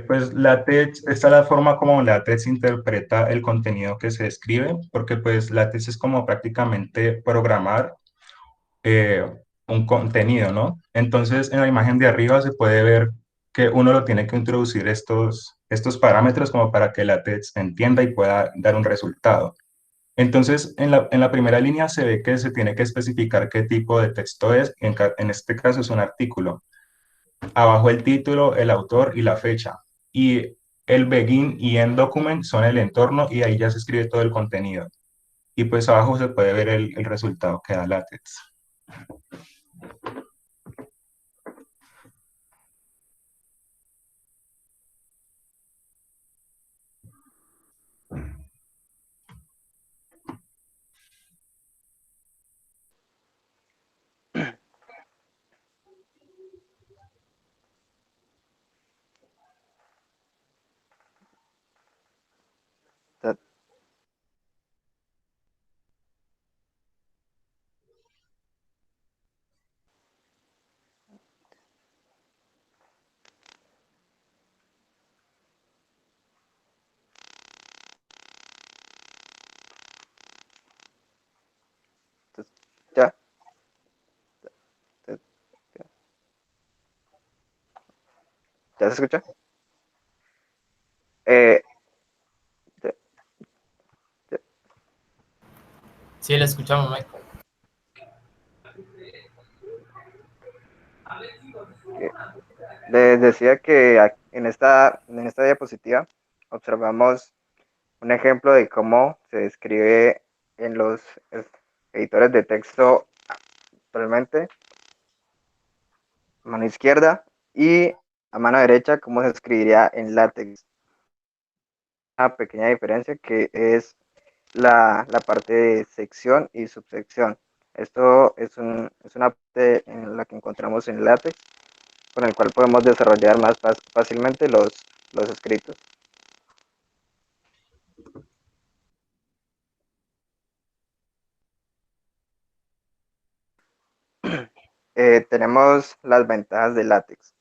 Pues LaTeX, esta es la forma como LaTeX interpreta el contenido que se escribe, porque pues LaTeX es como prácticamente programar eh, un contenido, ¿no? Entonces, en la imagen de arriba se puede ver que uno lo tiene que introducir estos parámetros como para que LaTeX entienda y pueda dar un resultado. Entonces, en la primera línea se ve que se tiene que especificar qué tipo de texto es, en este caso es un artículo. Abajo el título, el autor y la fecha. Y el begin y end document son el entorno y ahí ya se escribe todo el contenido. Y pues abajo se puede ver el resultado que da LaTeX. ¿Ya? ¿Ya se escucha? Sí, le escuchamos, Michael. Les decía que en esta diapositiva observamos un ejemplo de cómo se escribe en los editores de texto actualmente, a mano izquierda, y a mano derecha cómo se escribiría en LaTeX. Una pequeña diferencia que es la parte de sección y subsección. Esto es una parte en la que encontramos en LaTeX, con el cual podemos desarrollar más fácilmente los escritos. Tenemos las ventajas de LaTeX.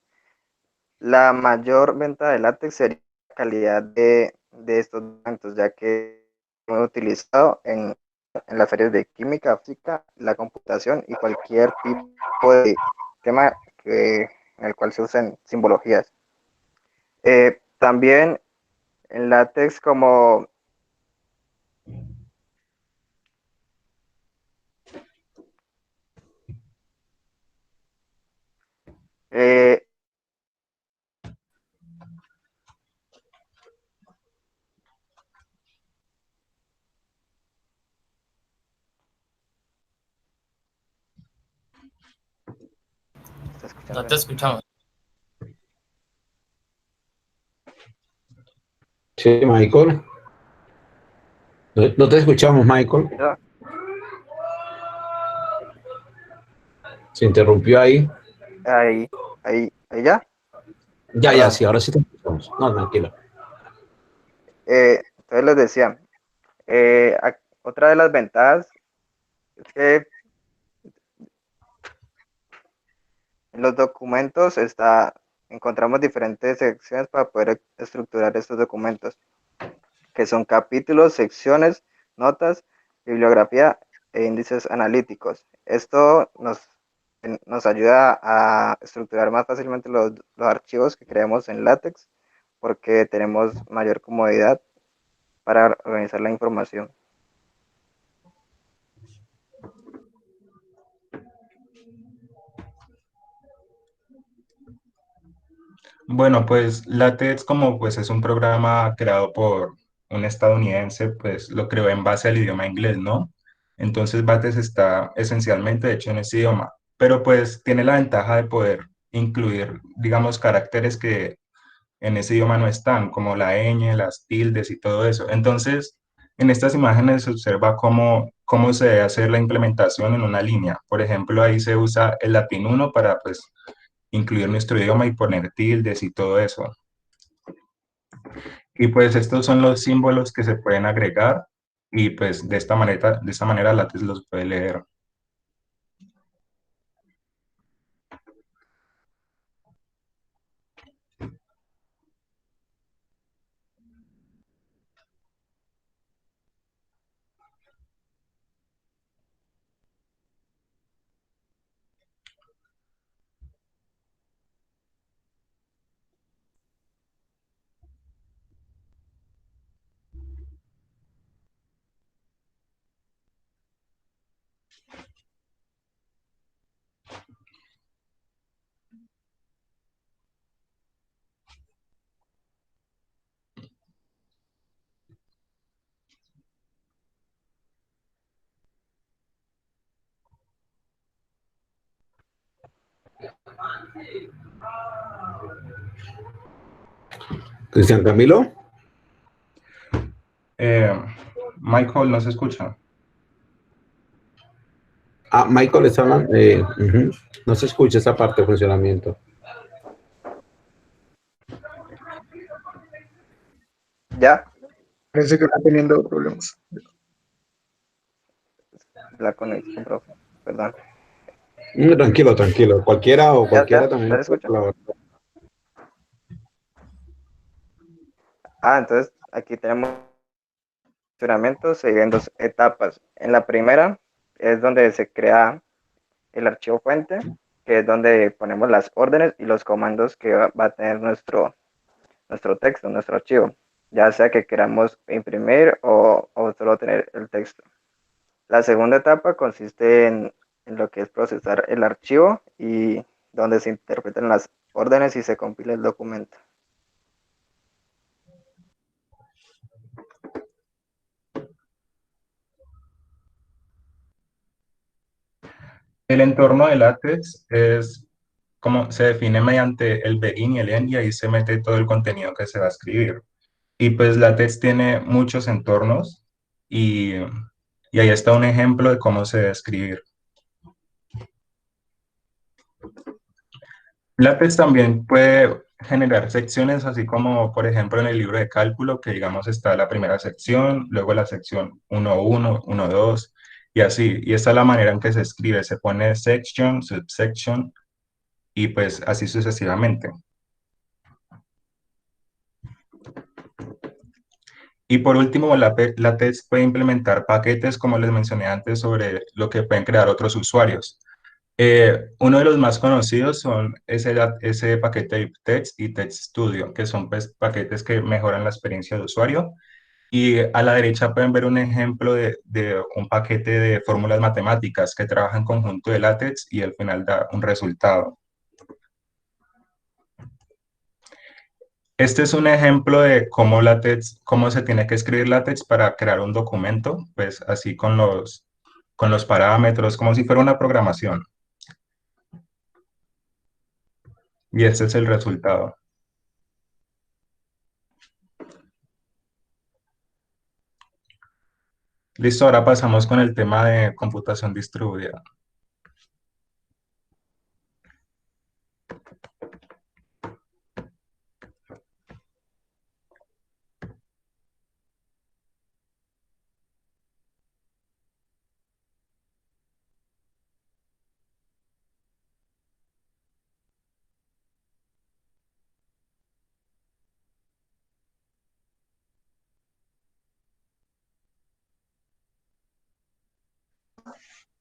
La mayor ventaja de LaTeX sería la calidad de estos documentos, ya que es muy utilizado en las áreas de química, física, la computación y cualquier tipo de tema en el cual se usen simbologías. También en LaTeX como No te escuchamos. Sí, Michael. No te escuchamos, Michael. ¿ya? Se interrumpió ahí. Ahí ya. Ya, Perdón. sí, ahora sí te escuchamos. No, tranquilo. Entonces les decía, otra de las ventajas es que en los documentos encontramos diferentes secciones para poder estructurar estos documentos, que son capítulos, secciones, notas, bibliografía e índices analíticos. Esto nos ayuda a estructurar más fácilmente los archivos que creamos en LaTeX, porque tenemos mayor comodidad para organizar la información. Bueno, pues LaTeX como pues es un programa creado por un estadounidense, pues lo creó en base al idioma inglés, ¿no? Entonces LaTeX está esencialmente hecho en ese idioma, pero pues tiene la ventaja de poder incluir, digamos, caracteres que en ese idioma no están, como la ñ, las tildes y todo eso. Entonces, en estas imágenes se observa cómo se debe hacer la implementación en una línea. Por ejemplo, ahí se usa el latín 1 para pues, incluir nuestro idioma y poner tildes y todo eso. Y pues estos son los símbolos que se pueden agregar y pues de esta manera LaTeX los puede leer. Cristian Camilo. Michael, ¿no se escucha? Ah, Michael está hablando. No se escucha esa parte de funcionamiento. ¿Ya? Parece que está teniendo problemas. La conexión, profe. Perdón. Tranquilo, tranquilo. Cualquiera o cualquiera ¿Ya? también. ¿Ya se escucha? Entonces aquí tenemos funcionamiento, se divide en dos etapas. En la primera es donde se crea el archivo fuente, que es donde ponemos las órdenes y los comandos que va a tener nuestro texto, nuestro archivo, ya sea que queramos imprimir o solo tener el texto. La segunda etapa consiste en lo que es procesar el archivo y donde se interpretan las órdenes y se compila el documento. El entorno de LaTeX es como se define mediante el begin y el end, y ahí se mete todo el contenido que se va a escribir. Y pues LaTeX tiene muchos entornos y ahí está un ejemplo de cómo se debe escribir. LaTeX también puede generar secciones, así como por ejemplo en el libro de cálculo, que digamos está la primera sección, luego la sección 1.1, 1.2 y así. Y esta es la manera en que se escribe, se pone section, subsection y pues así sucesivamente. Y por último, LaTeX puede implementar paquetes, como les mencioné antes, sobre lo que pueden crear otros usuarios. Uno de los más conocidos son ese paquete de Text y Text Studio, que son pues, paquetes que mejoran la experiencia de usuario. Y a la derecha pueden ver un ejemplo de un paquete de fórmulas matemáticas que trabaja en conjunto de LaTeX y al final da un resultado. Este es un ejemplo de cómo se tiene que escribir LaTeX para crear un documento, pues así con los parámetros, como si fuera una programación. Y este es el resultado. Listo, ahora pasamos con el tema de computación distribuida.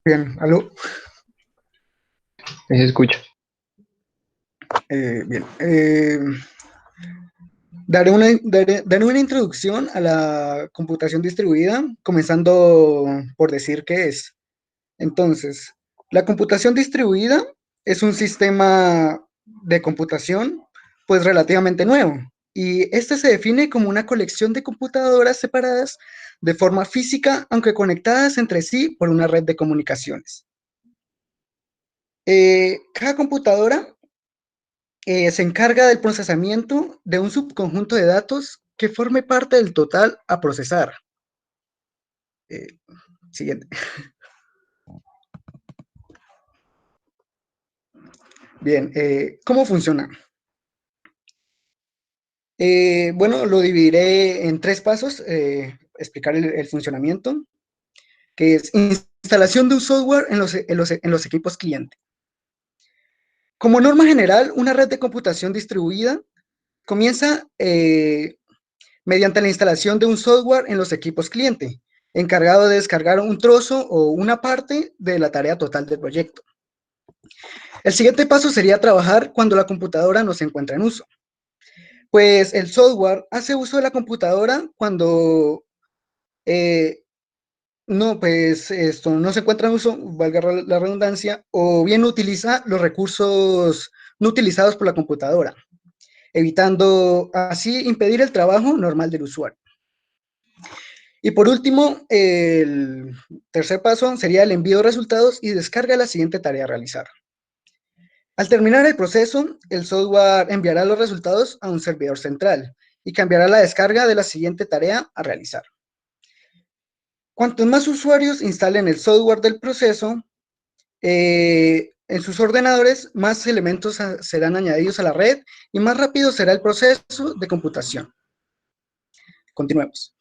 Bien, ¿aló? Se escucha. Bien. Daré una introducción a la computación distribuida, comenzando por decir qué es. Entonces, la computación distribuida es un sistema de computación, pues relativamente nuevo, y este se define como una colección de computadoras separadas de forma física, aunque conectadas entre sí por una red de comunicaciones. Cada computadora se encarga del procesamiento de un subconjunto de datos que forme parte del total a procesar. Siguiente. Bien, ¿cómo funciona? Bueno, lo dividiré en 3 pasos, explicar el funcionamiento, que es instalación de un software en los equipos cliente. Como norma general, una red de computación distribuida comienza mediante la instalación de un software en los equipos cliente, encargado de descargar un trozo o una parte de la tarea total del proyecto. El siguiente paso sería trabajar cuando la computadora no se encuentra en uso. Pues el software hace uso de la computadora cuando esto no se encuentra en uso, valga la redundancia, o bien utiliza los recursos no utilizados por la computadora, evitando así impedir el trabajo normal del usuario. Y por último, el tercer paso sería el envío de resultados y descarga de la siguiente tarea a realizar. Al terminar el proceso, el software enviará los resultados a un servidor central y cambiará la descarga de la siguiente tarea a realizar. Cuantos más usuarios instalen el software del proceso, en sus ordenadores, más elementos serán añadidos a la red y más rápido será el proceso de computación. Continuemos.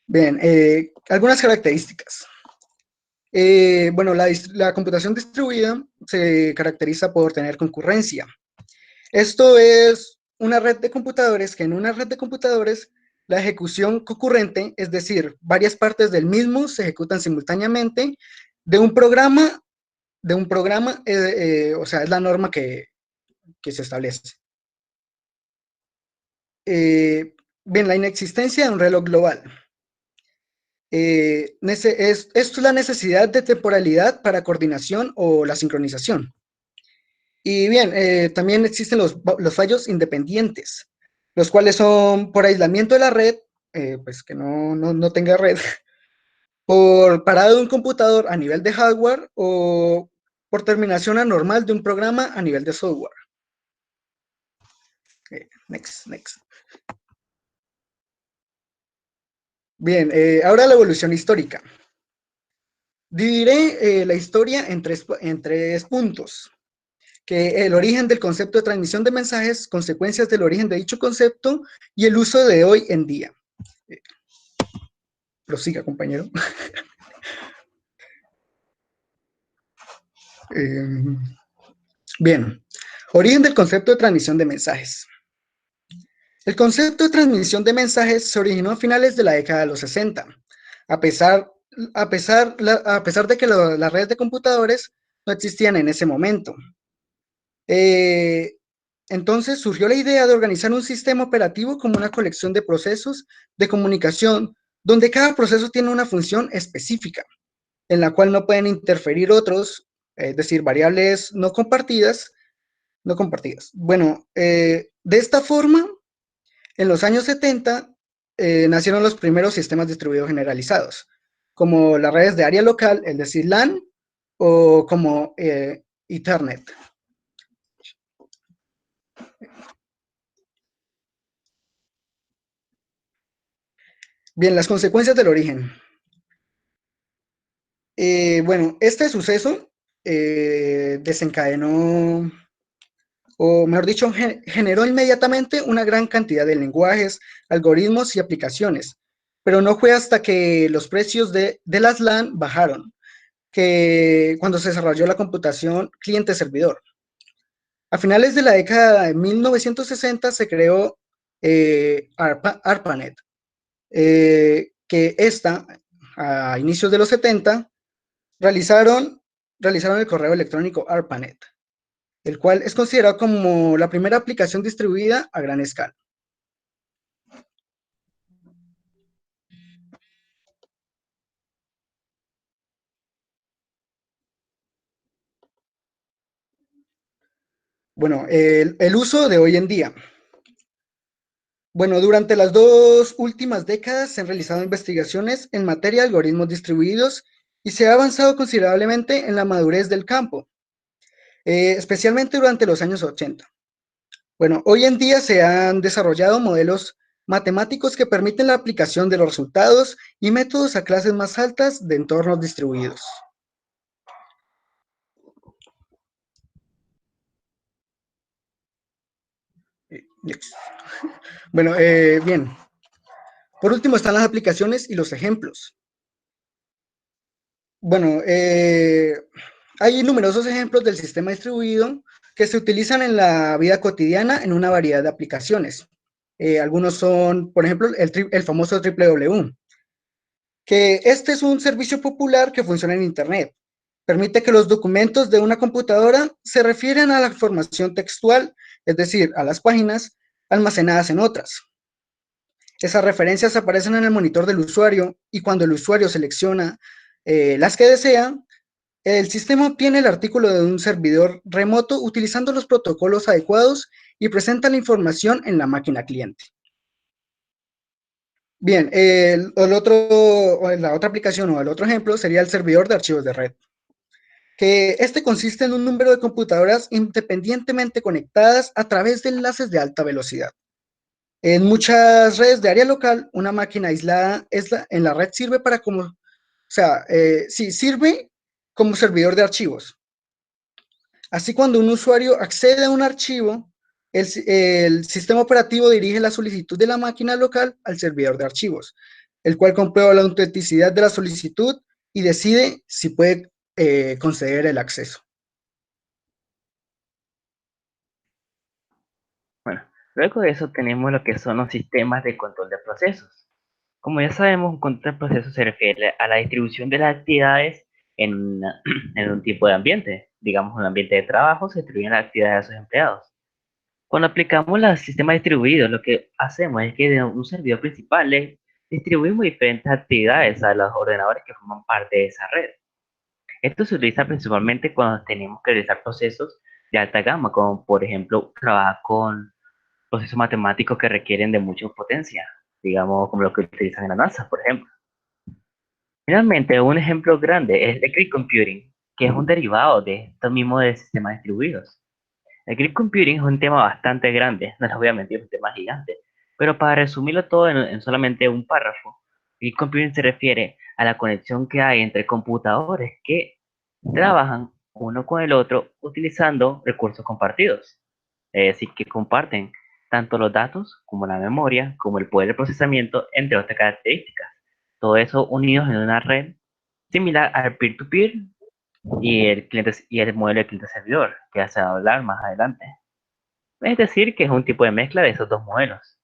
Bien, algunas características. Bueno, la computación distribuida se caracteriza por tener concurrencia. Esto es una red de computadores que en una red de computadores la ejecución concurrente, es decir, varias partes del mismo se ejecutan simultáneamente de un programa, o sea, es la norma que se establece. Bien, la inexistencia de un reloj global. Esto es la necesidad de temporalidad para coordinación o la sincronización. Y bien, también existen los fallos independientes, los cuales son por aislamiento de la red, pues que no tenga red, por parado de un computador a nivel de hardware o por terminación anormal de un programa a nivel de software. Next. Bien, ahora la evolución histórica. Dividiré la historia en tres puntos, que el origen del concepto de transmisión de mensajes, consecuencias del origen de dicho concepto y el uso de hoy en día. Prosiga, compañero. Bien, origen del concepto de transmisión de mensajes. El concepto de transmisión de mensajes se originó a finales de la década de los 60, a pesar de que las redes de computadores no existían en ese momento. Entonces surgió la idea de organizar un sistema operativo como una colección de procesos de comunicación, donde cada proceso tiene una función específica, en la cual no pueden interferir otros, es decir, variables no compartidas. Bueno, de esta forma, en los años 70 nacieron los primeros sistemas distribuidos generalizados, como las redes de área local, es decir, LAN, o como Ethernet. Bien, las consecuencias del origen. Bueno, este suceso desencadenó, o mejor dicho, generó inmediatamente una gran cantidad de lenguajes, algoritmos y aplicaciones, pero no fue hasta que los precios de las LAN bajaron, que cuando se desarrolló la computación cliente-servidor. A finales de la década de 1960 se creó ARPANET, que a inicios de los 70, realizaron el correo electrónico ARPANET, el cual es considerado como la primera aplicación distribuida a gran escala. Bueno, el uso de hoy en día. Bueno, durante las 2 últimas décadas se han realizado investigaciones en materia de algoritmos distribuidos y se ha avanzado considerablemente en la madurez del campo. especialmente durante los años 80. Bueno, hoy en día se han desarrollado modelos matemáticos que permiten la aplicación de los resultados y métodos a clases más altas de entornos distribuidos. Bueno, bien. Por último están las aplicaciones y los ejemplos. Bueno, hay numerosos ejemplos del sistema distribuido que se utilizan en la vida cotidiana en una variedad de aplicaciones. Algunos son, por ejemplo, el famoso www, que este es un servicio popular que funciona en Internet. Permite que los documentos de una computadora se refieran a la información textual, es decir, a las páginas almacenadas en otras. Esas referencias aparecen en el monitor del usuario y cuando el usuario selecciona las que desea, el sistema obtiene el artículo de un servidor remoto utilizando los protocolos adecuados y presenta la información en la máquina cliente. Bien, la otra aplicación o el otro ejemplo sería el servidor de archivos de red, que este consiste en un número de computadoras independientemente conectadas a través de enlaces de alta velocidad. En muchas redes de área local, una máquina aislada en la red sirve para sirve como servidor de archivos. Así, cuando un usuario accede a un archivo, el sistema operativo dirige la solicitud de la máquina local al servidor de archivos, el cual comprueba la autenticidad de la solicitud y decide si puede conceder el acceso. Bueno, luego de eso tenemos lo que son los sistemas de control de procesos. Como ya sabemos, un control de procesos se refiere a la distribución de las actividades en un tipo de ambiente. Digamos, un ambiente de trabajo, se distribuyen las actividades a sus empleados. Cuando aplicamos los sistemas distribuidos, lo que hacemos es que de un servidor principal le distribuimos diferentes actividades a los ordenadores que forman parte de esa red. Esto se utiliza principalmente cuando tenemos que realizar procesos de alta gama, como por ejemplo trabajar con procesos matemáticos que requieren de mucha potencia, digamos como lo que utilizan en la NASA, por ejemplo. Finalmente, un ejemplo grande es el grid computing, que es un derivado de esto mismo de sistemas distribuidos. El grid computing es un tema bastante grande, no les voy a mentir, es un tema gigante, pero para resumirlo todo en solamente un párrafo, grid computing se refiere a la conexión que hay entre computadores que trabajan uno con el otro utilizando recursos compartidos, es decir, que comparten tanto los datos como la memoria, como el poder de procesamiento, entre otras características. Todo eso unidos en una red similar al peer-to-peer y el modelo de cliente-servidor, que ya se va a hablar más adelante. Es decir, que es un tipo de mezcla de esos dos modelos.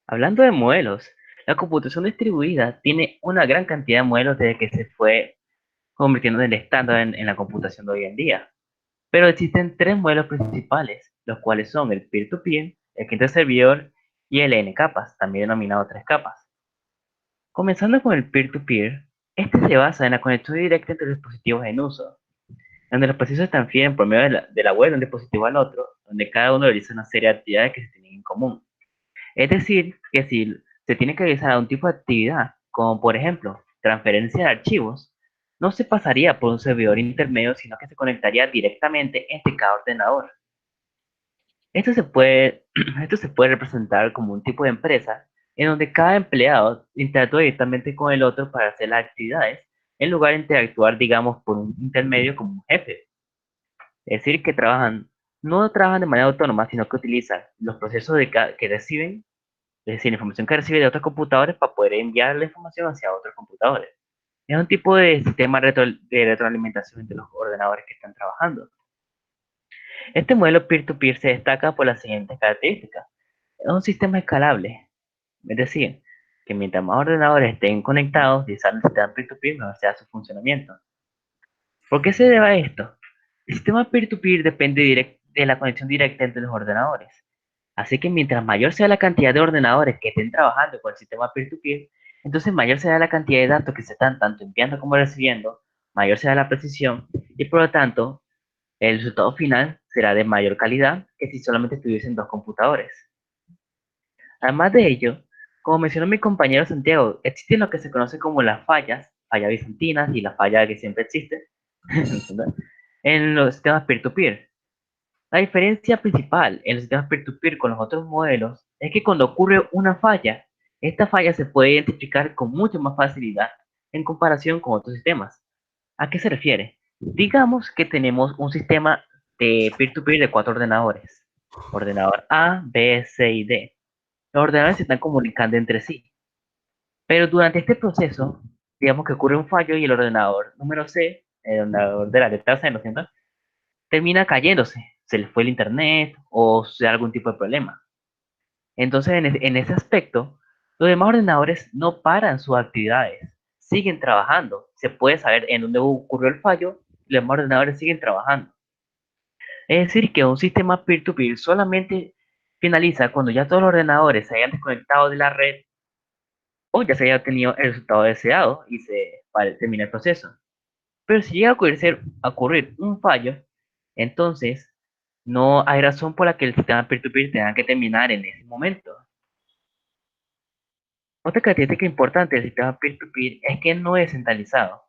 Hablando de modelos, la computación distribuida tiene una gran cantidad de modelos desde que se fue convirtiendo en el estándar en la computación de hoy en día. Pero existen tres modelos principales, los cuales son el peer-to-peer, el cliente-servidor y el N-capas, también denominado 3 capas. Comenzando con el peer-to-peer, este se basa en la conexión directa entre los dispositivos en uso, donde los procesos se transfieren por medio de la web de un dispositivo al otro, donde cada uno realiza una serie de actividades que se tienen en común. Es decir, que si se tiene que realizar algún tipo de actividad, como por ejemplo transferencia de archivos, no se pasaría por un servidor intermedio, sino que se conectaría directamente entre cada ordenador. Esto se puede representar como un tipo de empresa en donde cada empleado interactúa directamente con el otro para hacer las actividades, en lugar de interactuar, digamos, por un intermedio como un jefe. Es decir, que no trabajan de manera autónoma, sino que utilizan los procesos que reciben, es decir, la información que reciben de otros computadores para poder enviar la información hacia otros computadores. Es un tipo de sistema de retroalimentación entre los ordenadores que están trabajando. Este modelo peer-to-peer se destaca por las siguientes características. Es un sistema escalable, es decir, que mientras más ordenadores estén conectados y usan el sistema peer-to-peer, mejor sea su funcionamiento. ¿Por qué se debe a esto? El sistema peer-to-peer depende de la conexión directa entre los ordenadores. Así que mientras mayor sea la cantidad de ordenadores que estén trabajando con el sistema peer-to-peer, entonces mayor será la cantidad de datos que se están tanto enviando como recibiendo, mayor será la precisión y por lo tanto el resultado final será de mayor calidad que si solamente estuviesen dos computadores. Además de ello, como mencionó mi compañero Santiago, existen lo que se conoce como las fallas bizantinas y la falla que siempre existe, en los sistemas peer-to-peer. La diferencia principal en los sistemas peer-to-peer con los otros modelos es que cuando ocurre una falla, esta falla se puede identificar con mucha más facilidad en comparación con otros sistemas. ¿A qué se refiere? Digamos que tenemos un sistema de peer-to-peer de 4 ordenadores. Ordenador A, B, C y D. Los ordenadores se están comunicando entre sí. Pero durante este proceso, digamos que ocurre un fallo y el ordenador número C, el ordenador de la letra C, ¿no es cierto?, termina cayéndose. Se le fue el internet o sea algún tipo de problema. Entonces, en ese aspecto, los demás ordenadores no paran sus actividades, siguen trabajando. Se puede saber en dónde ocurrió el fallo, los demás ordenadores siguen trabajando. Es decir, que un sistema peer-to-peer solamente finaliza cuando ya todos los ordenadores se hayan desconectado de la red o ya se haya obtenido el resultado deseado y se termina el proceso. Pero si llega a ocurrir un fallo, entonces no hay razón por la que el sistema peer-to-peer tenga que terminar en ese momento. Otra característica importante del sistema peer-to-peer es que no es centralizado.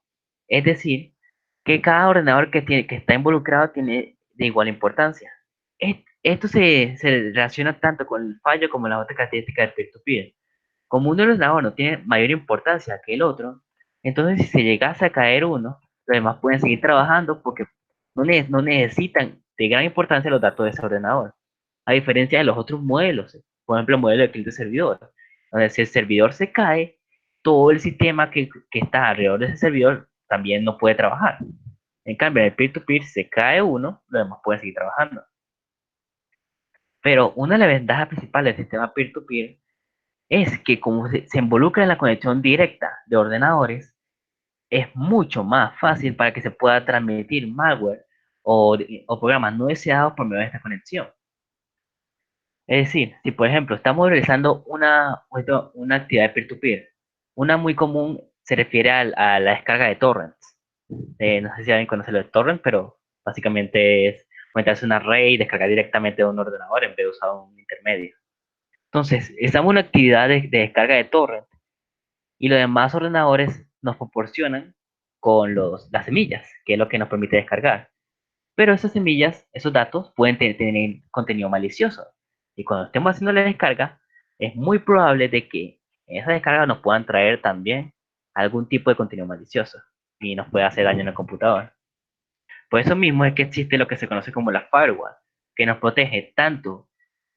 Es decir, que cada ordenador que está involucrado tiene de igual importancia. Esto se relaciona tanto con el fallo como las otras características del peer-to-peer. Como un ordenador no tiene mayor importancia que el otro, entonces si se llegase a caer uno, los demás pueden seguir trabajando porque no necesitan de gran importancia los datos de ese ordenador. A diferencia de los otros modelos, por ejemplo el modelo de cliente-servidor, donde si el servidor se cae, todo el sistema que está alrededor de ese servidor también no puede trabajar. En cambio, en el peer-to-peer, si se cae uno, los demás pueden seguir trabajando. Pero una de las ventajas principales del sistema peer-to-peer es que como se involucra en la conexión directa de ordenadores, es mucho más fácil para que se pueda transmitir malware o programas no deseados por medio de esta conexión. Es decir, si por ejemplo estamos realizando una actividad de peer-to-peer, una muy común se refiere a la descarga de torrents. No sé si alguien conoce lo de torrent, pero básicamente es meterse una array y descargar directamente de un ordenador en vez de usar un intermedio. Entonces, estamos en una actividad de descarga de torrent y los demás ordenadores nos proporcionan con las semillas, que es lo que nos permite descargar. Pero esas semillas, esos datos, pueden tener contenido malicioso. Y cuando estemos haciendo la descarga, es muy probable de que en esa descarga nos puedan traer también algún tipo de contenido malicioso y nos puede hacer daño en el computador. Por eso mismo es que existe lo que se conoce como la firewall, que nos protege tanto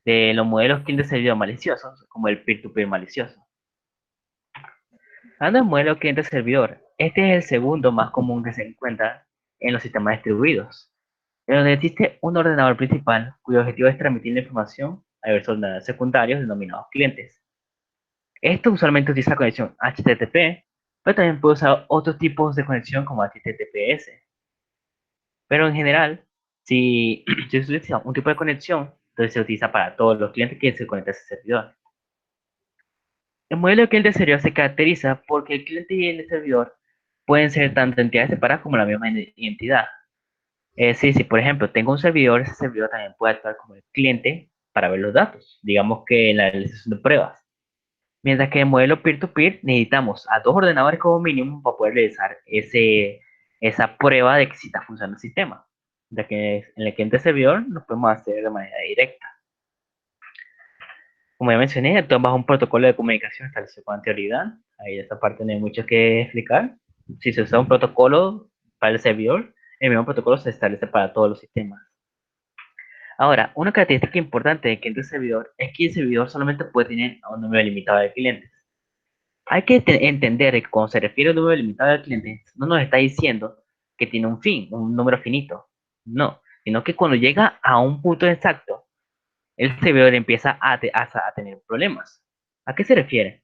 de los modelos cliente-servidor maliciosos como el peer-to-peer malicioso. Hablando del modelo cliente-servidor, este es el segundo más común que se encuentra en los sistemas distribuidos, en donde existe un ordenador principal cuyo objetivo es transmitir la información a diversos ordenadores secundarios denominados clientes. Esto usualmente utiliza la conexión HTTP, pero también puede usar otros tipos de conexión como HTTPS. Pero en general, si se utiliza un tipo de conexión, entonces se utiliza para todos los clientes que se conectan a ese servidor. El modelo de cliente-servidor se caracteriza porque el cliente y el servidor pueden ser tanto entidades separadas como la misma identidad. Es decir, si por ejemplo tengo un servidor, ese servidor también puede actuar como el cliente para ver los datos, digamos que en la realización de pruebas. Mientras que en el modelo peer-to-peer necesitamos a 2 ordenadores como mínimo para poder realizar esa prueba de que sí está funcionando el sistema. Ya que en el cliente-servidor lo podemos hacer de manera directa. Como ya mencioné, actúan bajo un protocolo de comunicación establecido con anterioridad. Ahí esta parte no hay mucho que explicar. Si se usa un protocolo para el servidor, el mismo protocolo se establece para todos los sistemas. Ahora, una característica importante de cliente-servidor es que el servidor solamente puede tener un número limitado de clientes. Hay que entender que cuando se refiere a un número limitado de clientes, no nos está diciendo que tiene un fin, un número finito. No, sino que cuando llega a un punto exacto, el servidor empieza a tener problemas. ¿A qué se refiere?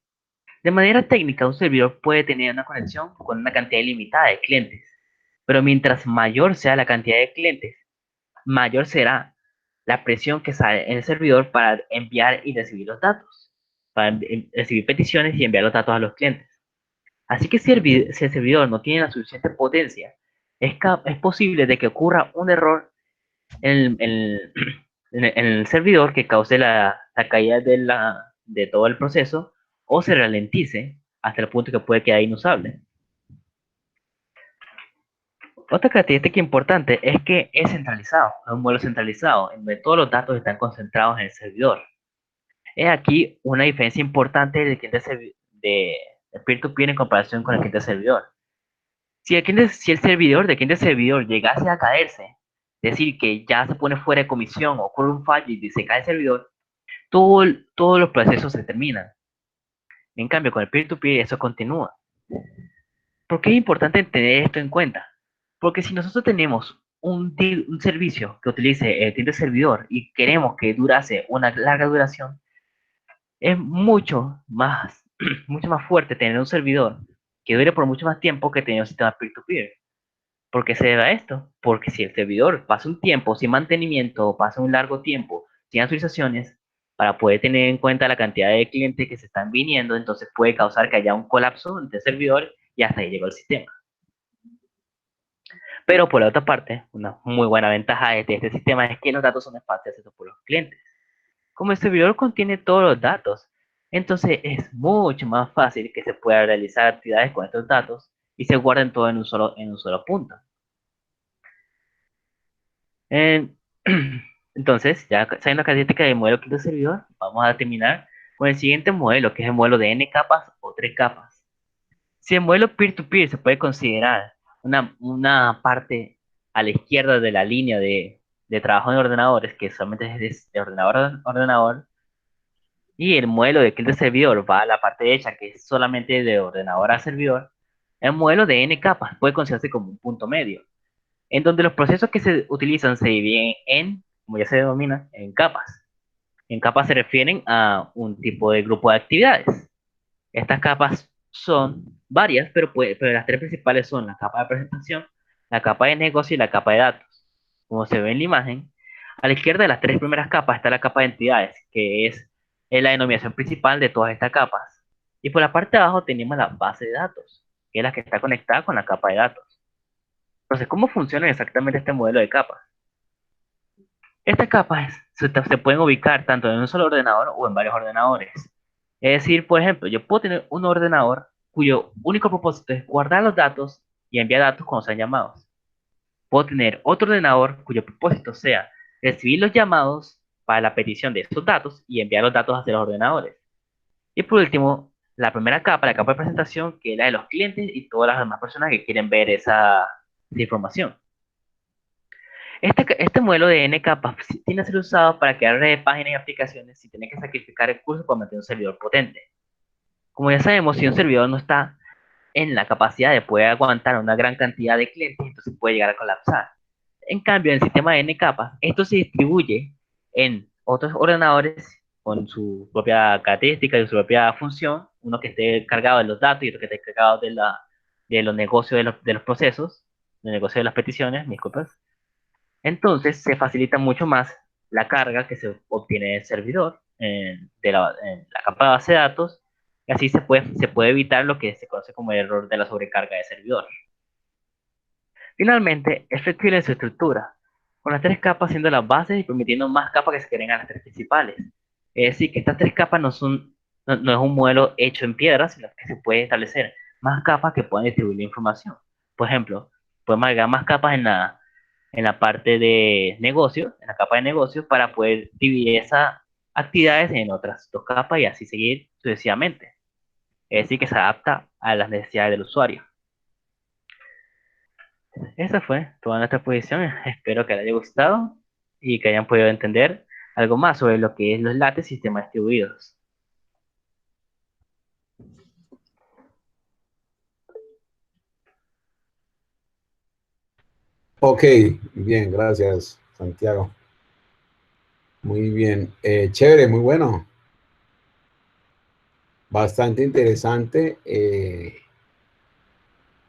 De manera técnica, un servidor puede tener una conexión con una cantidad ilimitada de clientes, pero mientras mayor sea la cantidad de clientes, mayor será la presión que sale en el servidor para enviar y recibir los datos, para recibir peticiones y enviar los datos a los clientes. Así que si el servidor no tiene la suficiente potencia, es posible de que ocurra un error en el servidor que cause la caída de todo el proceso o se ralentice hasta el punto que puede quedar inusable. Otra característica importante es que es centralizado, es un modelo centralizado, en donde todos los datos están concentrados en el servidor. Es aquí una diferencia importante del cliente de peer-to-peer en comparación con el cliente servidor. Si el servidor de cliente servidor llegase a caerse, es decir, que ya se pone fuera de comisión, ocurre un fallo y se cae el servidor, todos los procesos se terminan. En cambio, con el peer-to-peer eso continúa. ¿Por qué es importante tener esto en cuenta? Porque si nosotros tenemos un servicio que utilice el cliente servidor y queremos que durase una larga duración, es mucho más fuerte tener un servidor que dure por mucho más tiempo que tener un sistema peer-to-peer. ¿Por qué se debe a esto? Porque si el servidor pasa un tiempo sin mantenimiento o pasa un largo tiempo sin actualizaciones, para poder tener en cuenta la cantidad de clientes que se están viniendo, entonces puede causar que haya un colapso entre el servidor y hasta ahí llegó el sistema. Pero por la otra parte, una muy buena ventaja de este sistema es que los datos son de fácil acceso por los clientes. Como el servidor contiene todos los datos, entonces es mucho más fácil que se pueda realizar actividades con estos datos y se guarden todo en un solo punto. Entonces, ya sabiendo la característica del modelo cliente-servidor, vamos a terminar con el siguiente modelo, que es el modelo de n capas o 3 capas. Si el modelo peer-to-peer se puede considerar una parte a la izquierda de la línea de trabajo en ordenadores, que solamente es de ordenador a ordenador, y el modelo de cliente-servidor va a la parte derecha, que es solamente de ordenador a servidor, el modelo de n capas puede considerarse como un punto medio, en donde los procesos que se utilizan se dividen en, como ya se denomina, en capas. En capas se refieren a un tipo de grupo de actividades. Estas capas son varias, pero las tres principales son la capa de presentación, la capa de negocio y la capa de datos. Como se ve en la imagen, a la izquierda de las tres primeras capas está la capa de entidades, que es la denominación principal de todas estas capas. Y por la parte de abajo tenemos la base de datos, que es la que está conectada con la capa de datos. Entonces, ¿cómo funciona exactamente este modelo de capas? Estas capas se pueden ubicar tanto en un solo ordenador o en varios ordenadores. Es decir, por ejemplo, yo puedo tener un ordenador cuyo único propósito es guardar los datos y enviar datos cuando sean llamados. Puedo tener otro ordenador cuyo propósito sea recibir los llamados para la petición de esos datos y enviar los datos hacia los ordenadores. Y por último, la primera capa, la capa de presentación, que es la de los clientes y todas las demás personas que quieren ver esa información. Este modelo de n capas tiene que ser usado para crear redes de páginas y aplicaciones sin tener que sacrificar recursos para mantener un servidor potente. Como ya sabemos, si un servidor no está en la capacidad de poder aguantar una gran cantidad de clientes, entonces puede llegar a colapsar. En cambio, en el sistema de n capas, esto se distribuye en otros ordenadores con su propia característica y su propia función, uno que esté cargado de los datos y otro que esté cargado de los negocios de los procesos, del negocio de las peticiones, disculpas. Entonces se facilita mucho más la carga que se obtiene del servidor en la capa de base de datos, y así se puede evitar lo que se conoce como el error de la sobrecarga de servidor. Finalmente, es flexible en su estructura, con las tres capas siendo las bases y permitiendo más capas que se agregan a las tres principales. Es decir, que estas tres capas no es un modelo hecho en piedra, sino que se puede establecer más capas que puedan distribuir la información. Por ejemplo, podemos agregar más capas en la parte de negocio, en la capa de negocio, para poder dividir esas actividades en otras dos capas y así seguir sucesivamente. Es decir, que se adapta a las necesidades del usuario. Esa fue toda nuestra exposición. Espero que les haya gustado y que hayan podido entender algo más sobre lo que es los LATES sistemas distribuidos. Ok, bien, gracias, Santiago. Muy bien, chévere, muy bueno. Bastante interesante.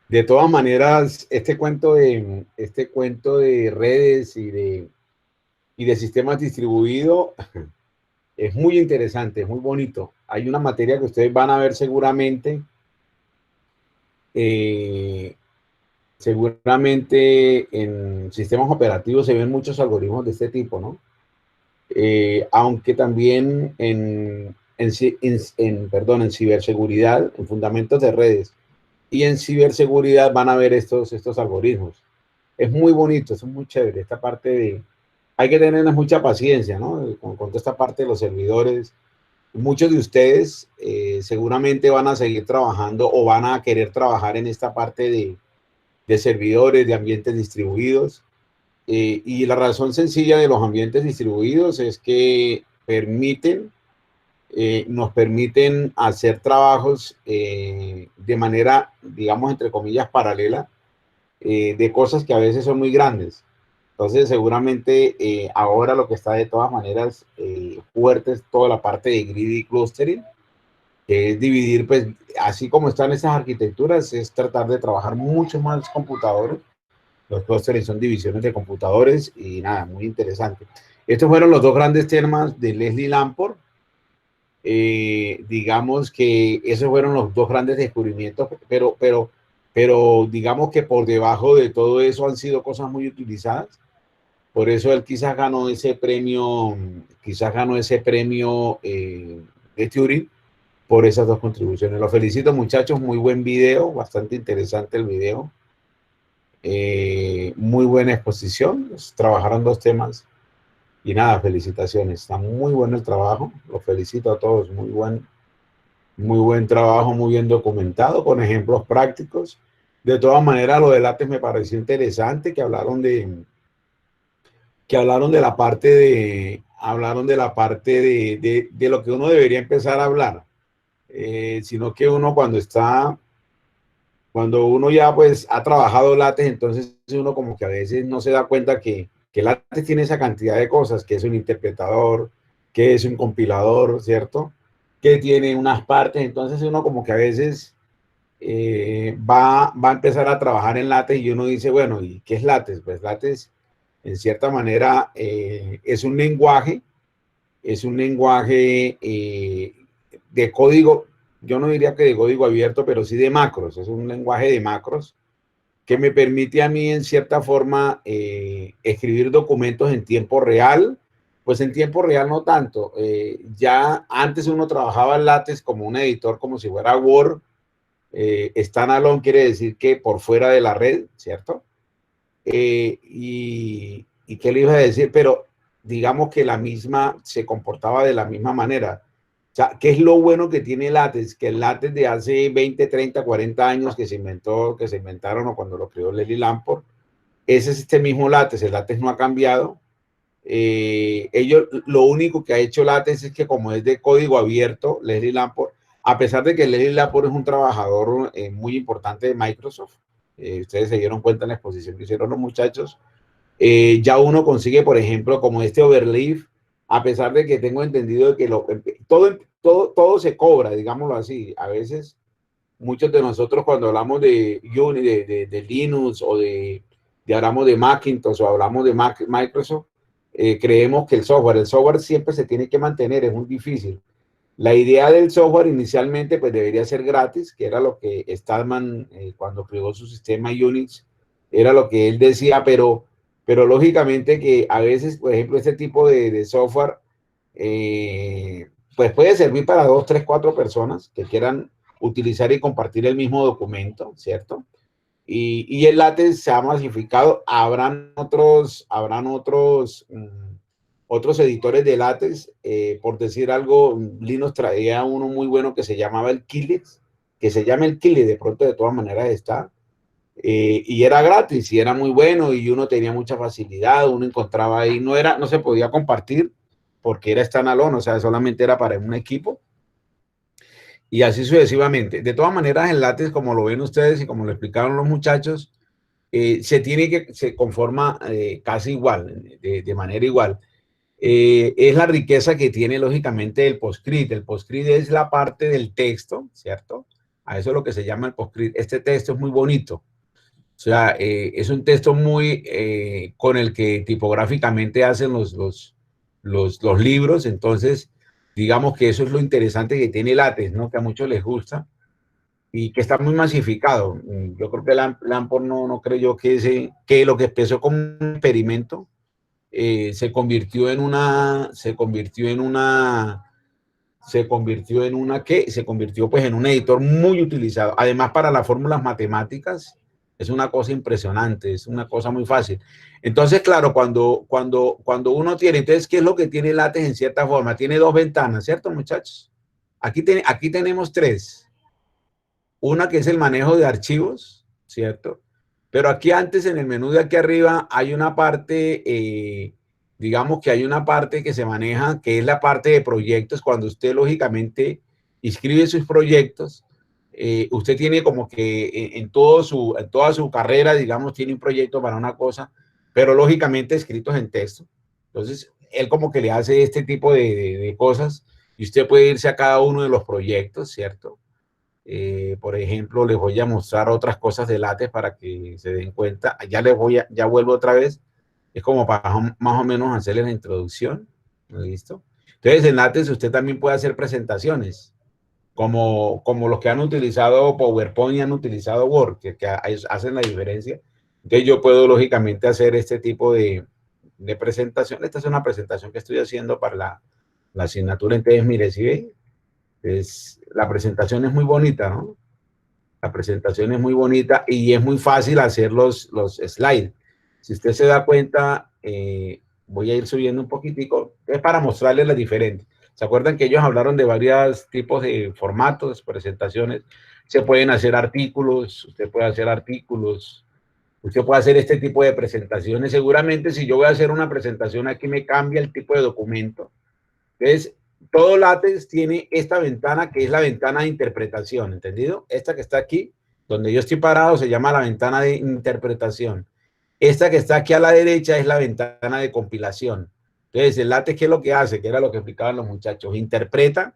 De todas maneras, este cuento de redes y de sistemas distribuidos es muy interesante, es muy bonito. Hay una materia que ustedes van a ver seguramente. Seguramente en sistemas operativos se ven muchos algoritmos de este tipo, ¿no? Aunque también en ciberseguridad, en fundamentos de redes y en ciberseguridad van a ver estos algoritmos. es muy bonito, es muy chévere esta parte de, hay que tener mucha paciencia, ¿no? Con toda esta parte de los servidores. Muchos de ustedes seguramente van a seguir trabajando o van a querer trabajar en esta parte de servidores, de ambientes distribuidos. Y la razón sencilla de los ambientes distribuidos es que nos permiten hacer trabajos de manera, digamos, entre comillas, paralela, de cosas que a veces son muy grandes. Entonces, seguramente ahora lo que está de todas maneras fuerte es toda la parte de grid y clustering, que es dividir, pues, así como están esas arquitecturas, es tratar de trabajar mucho más computadores. Los clusters son divisiones de computadores y nada, muy interesante. Estos fueron los dos grandes temas de Leslie Lamport. Digamos que esos fueron los dos grandes descubrimientos, pero digamos que por debajo de todo eso han sido cosas muy utilizadas. Por eso él quizás ganó ese premio de Turing por esas dos contribuciones. Los felicito, muchachos, muy buen video, bastante interesante el video. Muy buena exposición, trabajaron dos temas y nada, felicitaciones, está muy bueno el trabajo, los felicito a todos, muy buen trabajo, muy bien documentado, con ejemplos prácticos. De todas maneras, lo de LaTeX me pareció interesante, que hablaron de la parte de lo que uno debería empezar a hablar, sino que uno cuando uno ya pues ha trabajado LaTeX, entonces uno como que a veces no se da cuenta que LaTeX tiene esa cantidad de cosas, que es un interpretador, que es un compilador, ¿cierto? Que tiene unas partes, entonces uno como que a veces va a empezar a trabajar en LaTeX y uno dice, bueno, ¿y qué es LaTeX? Pues LaTeX, en cierta manera, es un lenguaje de código. Yo no diría que de código abierto, pero sí de macros. Es un lenguaje de macros que me permite a mí, en cierta forma, escribir documentos en tiempo real. Pues en tiempo real no tanto. Ya antes uno trabajaba en LaTeX como un editor, como si fuera Word. Standalone quiere decir que por fuera de la red, ¿cierto? ¿Y qué le iba a decir? Pero digamos que la misma se comportaba de la misma manera. O sea, ¿qué es lo bueno que tiene LaTeX? Que el LaTeX de hace 20, 30, 40 años que se inventaron o cuando lo creó Leslie Lamport, ese es este mismo LaTeX. El LaTeX no ha cambiado. Lo único que ha hecho LaTeX es que como es de código abierto, Leslie Lamport, a pesar de que Leslie Lamport es un trabajador muy importante de Microsoft, ustedes se dieron cuenta en la exposición que hicieron los muchachos, ya uno consigue, por ejemplo, como este overleaf, a pesar de que tengo entendido que todo se cobra, digámoslo así. A veces, muchos de nosotros cuando hablamos de Unity, de Linux, o hablamos de Macintosh, o hablamos de Microsoft, creemos que el software siempre se tiene que mantener, es muy difícil. La idea del software inicialmente pues debería ser gratis, que era lo que Stallman, cuando creó su sistema Unix, era lo que él decía, pero lógicamente que a veces, por ejemplo, este tipo de software pues puede servir para 2, 3, 4 personas que quieran utilizar y compartir el mismo documento, ¿cierto? Y el LaTeX se ha masificado. Habrán otros editores de LaTeX, por decir algo. Linux traía uno muy bueno que se llamaba el Kylix, que se llama el Kylix, de pronto de todas maneras está. Y era gratis y era muy bueno y uno tenía mucha facilidad, uno encontraba ahí, no se podía compartir porque era standalone, o sea, solamente era para un equipo y así sucesivamente. De todas maneras, en LaTeX, como lo ven ustedes y como lo explicaron los muchachos, se conforma casi igual, de manera igual. Es la riqueza que tiene lógicamente el PostScript. El PostScript es la parte del texto, ¿cierto? A eso es lo que se llama el PostScript. Este texto es muy bonito. O sea, es un texto muy con el que tipográficamente hacen los libros. Entonces, digamos que eso es lo interesante que tiene LaTeX, ¿no? Que a muchos les gusta y que está muy masificado. Yo creo que Lamport no creyó que lo que empezó como un experimento se convirtió en un editor muy utilizado. Además, para las fórmulas matemáticas, Es una cosa impresionante, es una cosa muy fácil. Entonces, claro, cuando uno tiene, entonces, ¿qué es lo que tiene LaTeX en cierta forma? Tiene dos ventanas, ¿cierto, muchachos? Aquí tenemos tres. Una que es el manejo de archivos, ¿cierto? Pero aquí antes, en el menú de aquí arriba, hay una parte, digamos que hay una parte que se maneja, que es la parte de proyectos. Cuando usted, lógicamente, inscribe sus proyectos, usted tiene como que en toda su carrera, digamos, tiene un proyecto para una cosa, pero lógicamente escritos en texto. Entonces, él como que le hace este tipo de cosas y usted puede irse a cada uno de los proyectos, ¿cierto? Por ejemplo, les voy a mostrar otras cosas de LaTeX para que se den cuenta. Ya vuelvo otra vez. Es como para más o menos hacerle la introducción. ¿Listo? Entonces, en LaTeX usted también puede hacer presentaciones, como los que han utilizado PowerPoint y han utilizado Word, que hacen la diferencia. Entonces, yo puedo lógicamente hacer este tipo de presentación. Esta es una presentación que estoy haciendo para la asignatura. Entonces, mire, si ve, la presentación es muy bonita, ¿no? La presentación es muy bonita y es muy fácil hacer los slides. Si usted se da cuenta, voy a ir subiendo un poquitico, es para mostrarles las diferentes. ¿Se acuerdan que ellos hablaron de varios tipos de formatos, presentaciones? Se pueden hacer artículos, usted puede hacer artículos, usted puede hacer este tipo de presentaciones. Seguramente si yo voy a hacer una presentación aquí me cambia el tipo de documento. Entonces, todo LaTeX tiene esta ventana que es la ventana de interpretación, ¿entendido? Esta que está aquí, donde yo estoy parado, se llama la ventana de interpretación. Esta que está aquí a la derecha es la ventana de compilación. Entonces, el LaTeX, ¿qué es lo que hace? Que era lo que explicaban los muchachos. Interpreta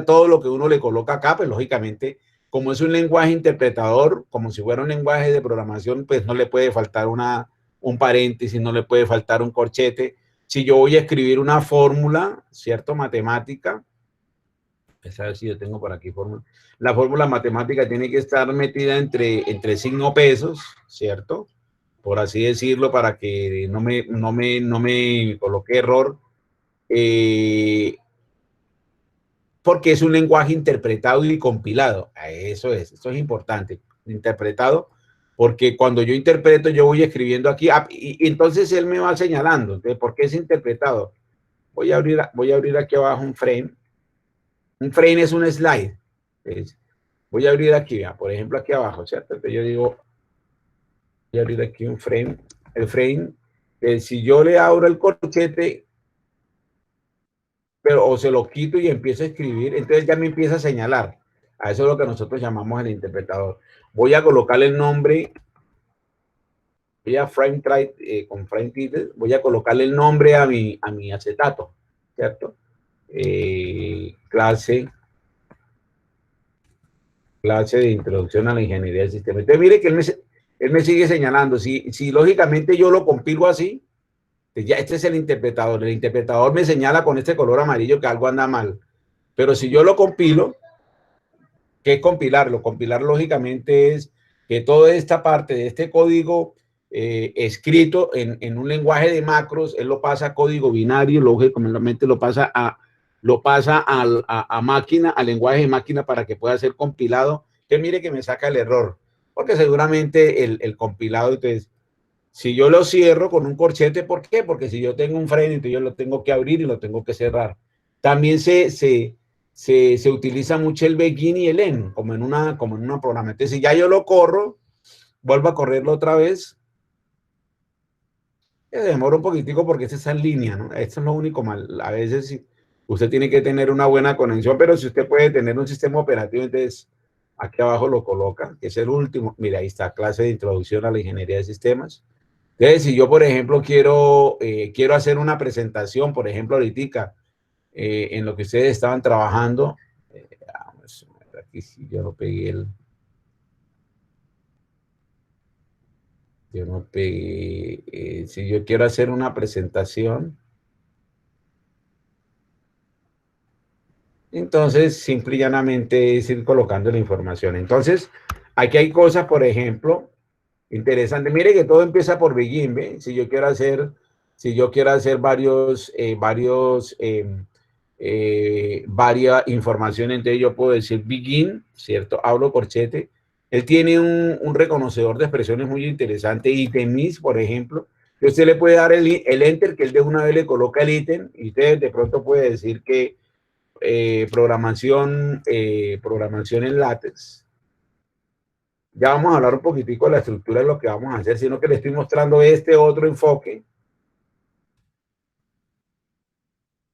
todo lo que uno le coloca acá, pues lógicamente, como es un lenguaje interpretador, como si fuera un lenguaje de programación, pues no le puede faltar un paréntesis, no le puede faltar un corchete. Si yo voy a escribir una fórmula, ¿cierto? Matemática, a ver si yo tengo por aquí fórmula. La fórmula matemática tiene que estar metida entre signo pesos, ¿cierto? Por así decirlo, para que no me coloque error. Porque es un lenguaje interpretado y compilado. Eso es importante. Interpretado, porque cuando yo interpreto, yo voy escribiendo aquí, y entonces él me va señalando. Entonces, ¿por qué es interpretado? Voy a abrir aquí abajo un frame. Un frame es un slide. Entonces, voy a abrir aquí, por ejemplo, aquí abajo, ¿cierto? Entonces yo digo, voy a abrir aquí un frame. El frame, si yo le abro el corchete, pero o se lo quito y empiezo a escribir, entonces ya me empieza a señalar. A eso es lo que nosotros llamamos el interpretador. Voy a colocarle el nombre, voy a con frame title, voy a colocarle el nombre a mi acetato, ¿cierto? Clase de introducción a la ingeniería del sistema. Entonces mire que él me sigue señalando. Si lógicamente yo lo compilo así, ya este es el interpretador me señala con este color amarillo que algo anda mal, pero si yo lo compilo, ¿qué es compilarlo? Compilar lógicamente es que toda esta parte de este código escrito en un lenguaje de macros, él lo pasa a código binario, lógicamente lo pasa a máquina, al lenguaje de máquina para que pueda ser compilado, que mire que me saca el error, porque seguramente el compilado, entonces, si yo lo cierro con un corchete, ¿por qué? Porque si yo tengo un frame, entonces yo lo tengo que abrir y lo tengo que cerrar. También se utiliza mucho el begin y el end, como en una programa. Entonces, si ya yo lo corro, vuelvo a correrlo otra vez. Se demora un poquitico porque este está en línea, ¿no? Esto es lo único mal. A veces usted tiene que tener una buena conexión, pero si usted puede tener un sistema operativo, entonces aquí abajo lo coloca, que es el último. Mira, ahí está, clase de introducción a la ingeniería de sistemas. Entonces, si yo, por ejemplo, quiero hacer una presentación, por ejemplo, ahorita, en lo que ustedes estaban trabajando, vamos a ver aquí si yo no pegué si yo quiero hacer una presentación, entonces simple y llanamente es ir colocando la información. Entonces, aquí hay cosas, por ejemplo, interesantes. Mire que todo empieza por begin, ¿ve? Si yo quiero hacer varias informaciones, entonces yo puedo decir begin, ¿cierto? Abro corchete, Él tiene un reconocedor de expresiones muy interesante, itemis, por ejemplo, que usted le puede dar el enter, que él de una vez le coloca el ítem, y usted de pronto puede decir que programación en látex. Ya vamos a hablar un poquitico de la estructura de lo que vamos a hacer, sino que le estoy mostrando este otro enfoque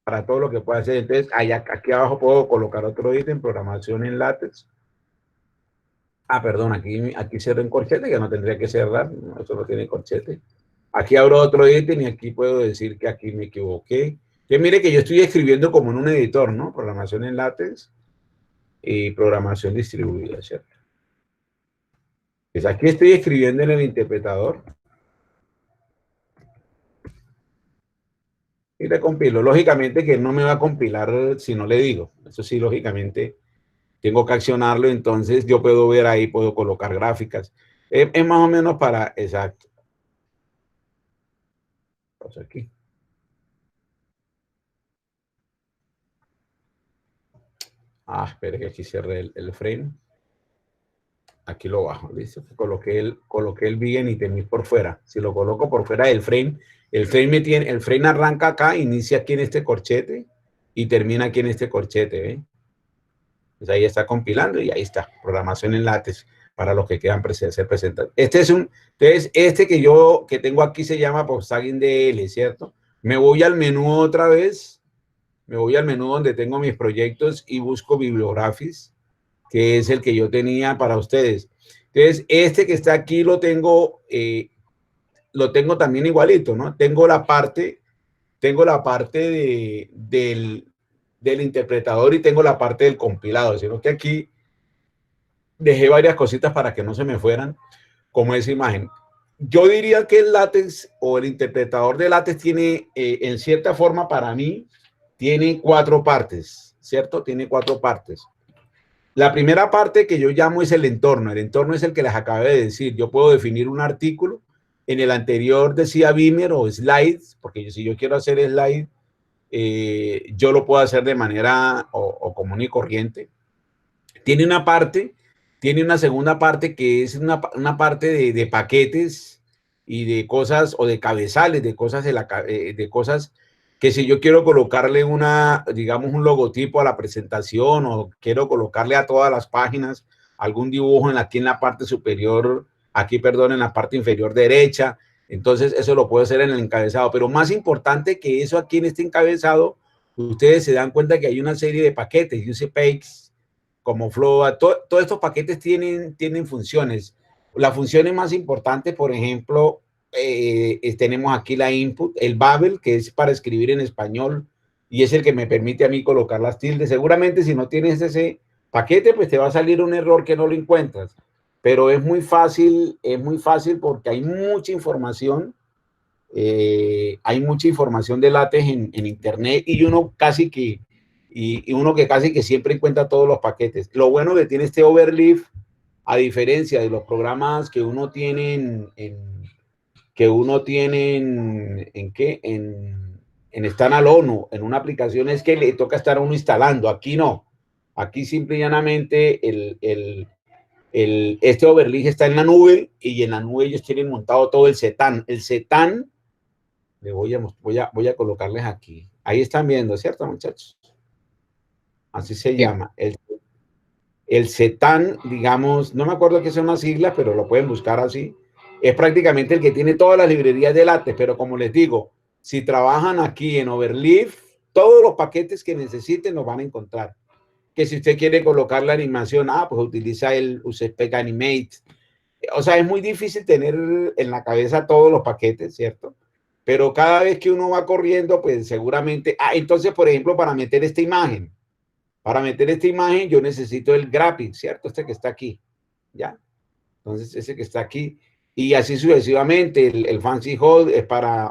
para todo lo que puede hacer. Entonces, aquí abajo puedo colocar otro ítem, programación en látex. Ah, perdón, aquí cierro en corchete, que no tendría que cerrar, no, eso no tiene corchete. Aquí abro otro ítem y aquí puedo decir que aquí me equivoqué. Que mire que yo estoy escribiendo como en un editor, ¿no? Programación en látex y programación distribuida, ¿cierto? Pues aquí estoy escribiendo en el interpretador. Y le compilo. Lógicamente que no me va a compilar si no le digo. Eso sí, lógicamente tengo que accionarlo, entonces yo puedo ver ahí, puedo colocar gráficas. Es más o menos para, exacto. Vamos aquí. Ah, espere que aquí cierre el frame. Aquí lo bajo, ¿listo? Coloqué el begin y terminé por fuera. Si lo coloco por fuera del frame, el frame arranca acá, inicia aquí en este corchete y termina aquí en este corchete, ¿ven? Pues ahí está compilando y ahí está, programación en látex para los que quieran ser presentados. Entonces, que tengo aquí se llama Postagin DL, ¿cierto? Me voy al menú otra vez, me voy al menú donde tengo mis proyectos y busco Bibliographies, que es el que yo tenía para ustedes. Entonces, este que está aquí lo tengo también igualito, ¿no? Tengo la parte del interpretador y tengo la parte del compilado, sino que aquí dejé varias cositas para que no se me fueran, como esa imagen. Yo diría que el látex o el interpretador de látex tiene, en cierta forma para mí, tiene 4 partes, ¿cierto? Tiene 4 partes. La primera parte que yo llamo es el entorno. El entorno es el que les acabé de decir. Yo puedo definir un artículo. En el anterior decía Beamer o slides, porque si yo quiero hacer slide, yo lo puedo hacer de manera o común y corriente. Tiene una segunda parte que es una parte de paquetes y de cosas o de cabezales, de cosas que si yo quiero colocarle digamos, un logotipo a la presentación o quiero colocarle a todas las páginas algún dibujo aquí en la parte superior, en la parte inferior derecha, entonces eso lo puedo hacer en el encabezado. Pero más importante que eso aquí en este encabezado, ustedes se dan cuenta que hay una serie de paquetes, use pages, como Flow, todos estos paquetes tienen funciones. Las funciones más importantes, por ejemplo, tenemos aquí la input, el Babel, que es para escribir en español y es el que me permite a mí colocar las tildes. Seguramente si no tienes ese paquete, pues te va a salir un error que no lo encuentras. Pero es muy fácil porque hay mucha información. Hay mucha información de látex en internet y uno que casi que siempre encuentra todos los paquetes. Lo bueno que tiene este Overleaf, a diferencia de los programas que uno tiene en standalone o en una aplicación, es que le toca estar a uno instalando. Aquí no. Aquí simple y llanamente este Overleaf está en la nube y en la nube ellos tienen montado todo el CETAN. El CETAN, voy a colocarles aquí. Ahí están viendo, ¿cierto, muchachos? Así se llama. El CETAN, digamos, no me acuerdo qué son las siglas, pero lo pueden buscar así. Es prácticamente el que tiene todas las librerías de látex, pero como les digo, si trabajan aquí en Overleaf, todos los paquetes que necesiten los van a encontrar. Que si usted quiere colocar la animación, pues utiliza el USPEC Animate. O sea, es muy difícil tener en la cabeza todos los paquetes, ¿cierto? Pero cada vez que uno va corriendo, pues seguramente... entonces, por ejemplo, para meter esta imagen yo necesito el graphic, ¿cierto? Este que está aquí, ¿ya? Entonces, ese que está aquí. Y así sucesivamente, el Fancy Hold es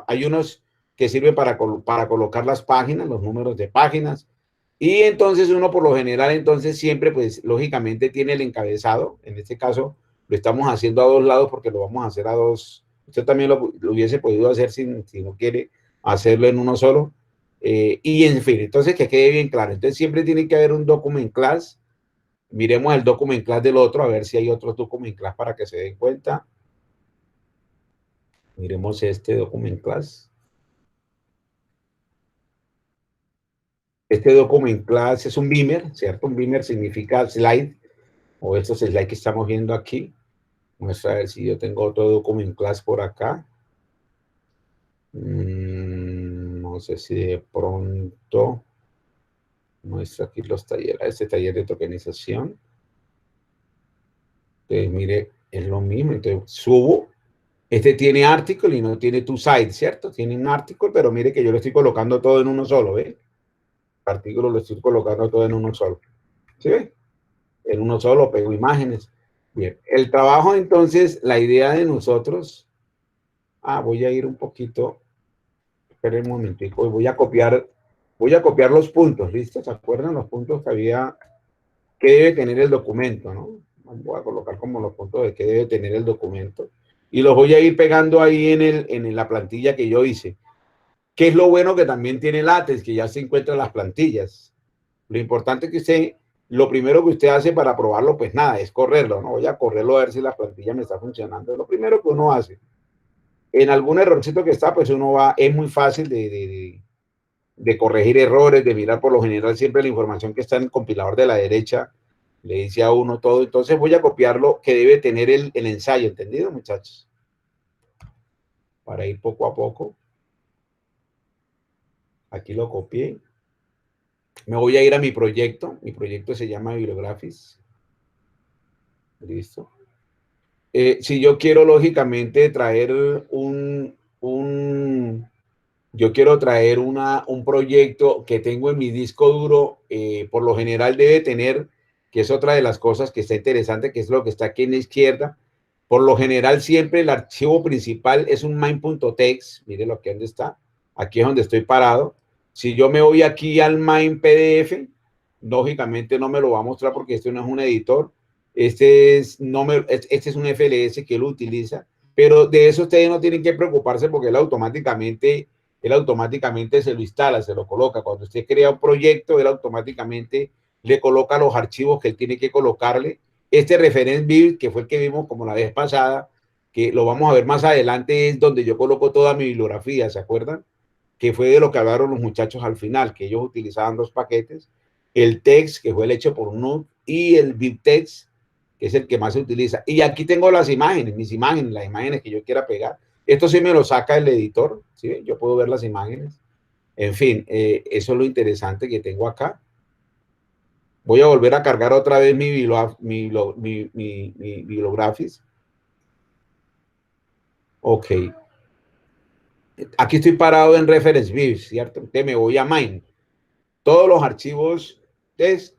hay unos que sirven para colocar las páginas, los números de páginas. Y entonces uno por lo general, entonces siempre, pues lógicamente tiene el encabezado. En este caso lo estamos haciendo a 2 lados porque lo vamos a hacer a 2. Usted también lo hubiese podido hacer si no quiere hacerlo en uno solo. Y en fin, entonces que quede bien claro. Entonces siempre tiene que haber un document class Miremos el document class del otro, a ver si hay otros document class para que se den cuenta. Miremos este document class. Este document class es un beamer, ¿cierto? Un beamer significa slide, o estos slides que estamos viendo aquí. Vamos a ver si yo tengo otro document class por acá. No sé si de pronto muestra aquí los talleres, este taller de tokenización. Entonces, mire, es lo mismo. Entonces, subo. Este tiene article y no tiene two sides, ¿cierto? Tiene un article, pero mire que yo lo estoy colocando todo en uno solo, ¿ve? El artículo lo estoy colocando todo en uno solo. ¿Sí ve? En uno solo pego imágenes. Bien, el trabajo entonces, la idea de nosotros, voy a ir un poquito, esperen un momentico, voy a copiar los puntos, ¿listo? ¿Se acuerdan los puntos que había, que debe tener el documento, ¿no? Voy a colocar como los puntos de que debe tener el documento y los voy a ir pegando ahí en la plantilla que yo hice. ¿Qué es lo bueno que también tiene LaTeX? Que ya se encuentran las plantillas. Lo importante es que usted, lo primero que usted hace para probarlo, pues nada, es correrlo, ¿no? Voy a correrlo a ver si la plantilla me está funcionando. Es lo primero que uno hace. En algún errorcito que está, pues uno va, es muy fácil de corregir errores, de mirar por lo general siempre la información que está en el compilador de la derecha, le dice a uno todo. Entonces voy a copiarlo que debe tener el ensayo, ¿entendido, muchachos? Para ir poco a poco. Aquí lo copié. Me voy a ir a mi proyecto. Mi proyecto se llama Bibliographies. Listo. Si yo quiero, lógicamente, traer yo quiero traer un proyecto que tengo en mi disco duro, por lo general debe tener, que es otra de las cosas que está interesante, que es lo que está aquí en la izquierda. Por lo general siempre el archivo principal es un main.txt, miren lo que donde está, aquí es donde estoy parado. Si yo me voy aquí al main PDF, lógicamente no me lo va a mostrar porque este no es un editor, este es un FLS que él utiliza, pero de eso ustedes no tienen que preocuparse porque él automáticamente se lo instala, se lo coloca. Cuando usted crea un proyecto, él automáticamente le coloca los archivos que él tiene que colocarle. Este reference build, que fue el que vimos como la vez pasada, que lo vamos a ver más adelante, es donde yo coloco toda mi bibliografía, ¿se acuerdan? Que fue de lo que hablaron los muchachos al final, que ellos utilizaban dos paquetes, el text, que fue el hecho por Node, y el BibTeX, que es el que más se utiliza. Y aquí tengo las imágenes, las imágenes que yo quiera pegar. Esto sí me lo saca el editor, ¿sí? Yo puedo ver las imágenes. En fin, eso es lo interesante que tengo acá. Voy a volver a cargar otra vez mi Bibliographies. Ok. Aquí estoy parado en Reference View, ¿cierto? Entonces me voy a Main. Todos los archivos. Entonces,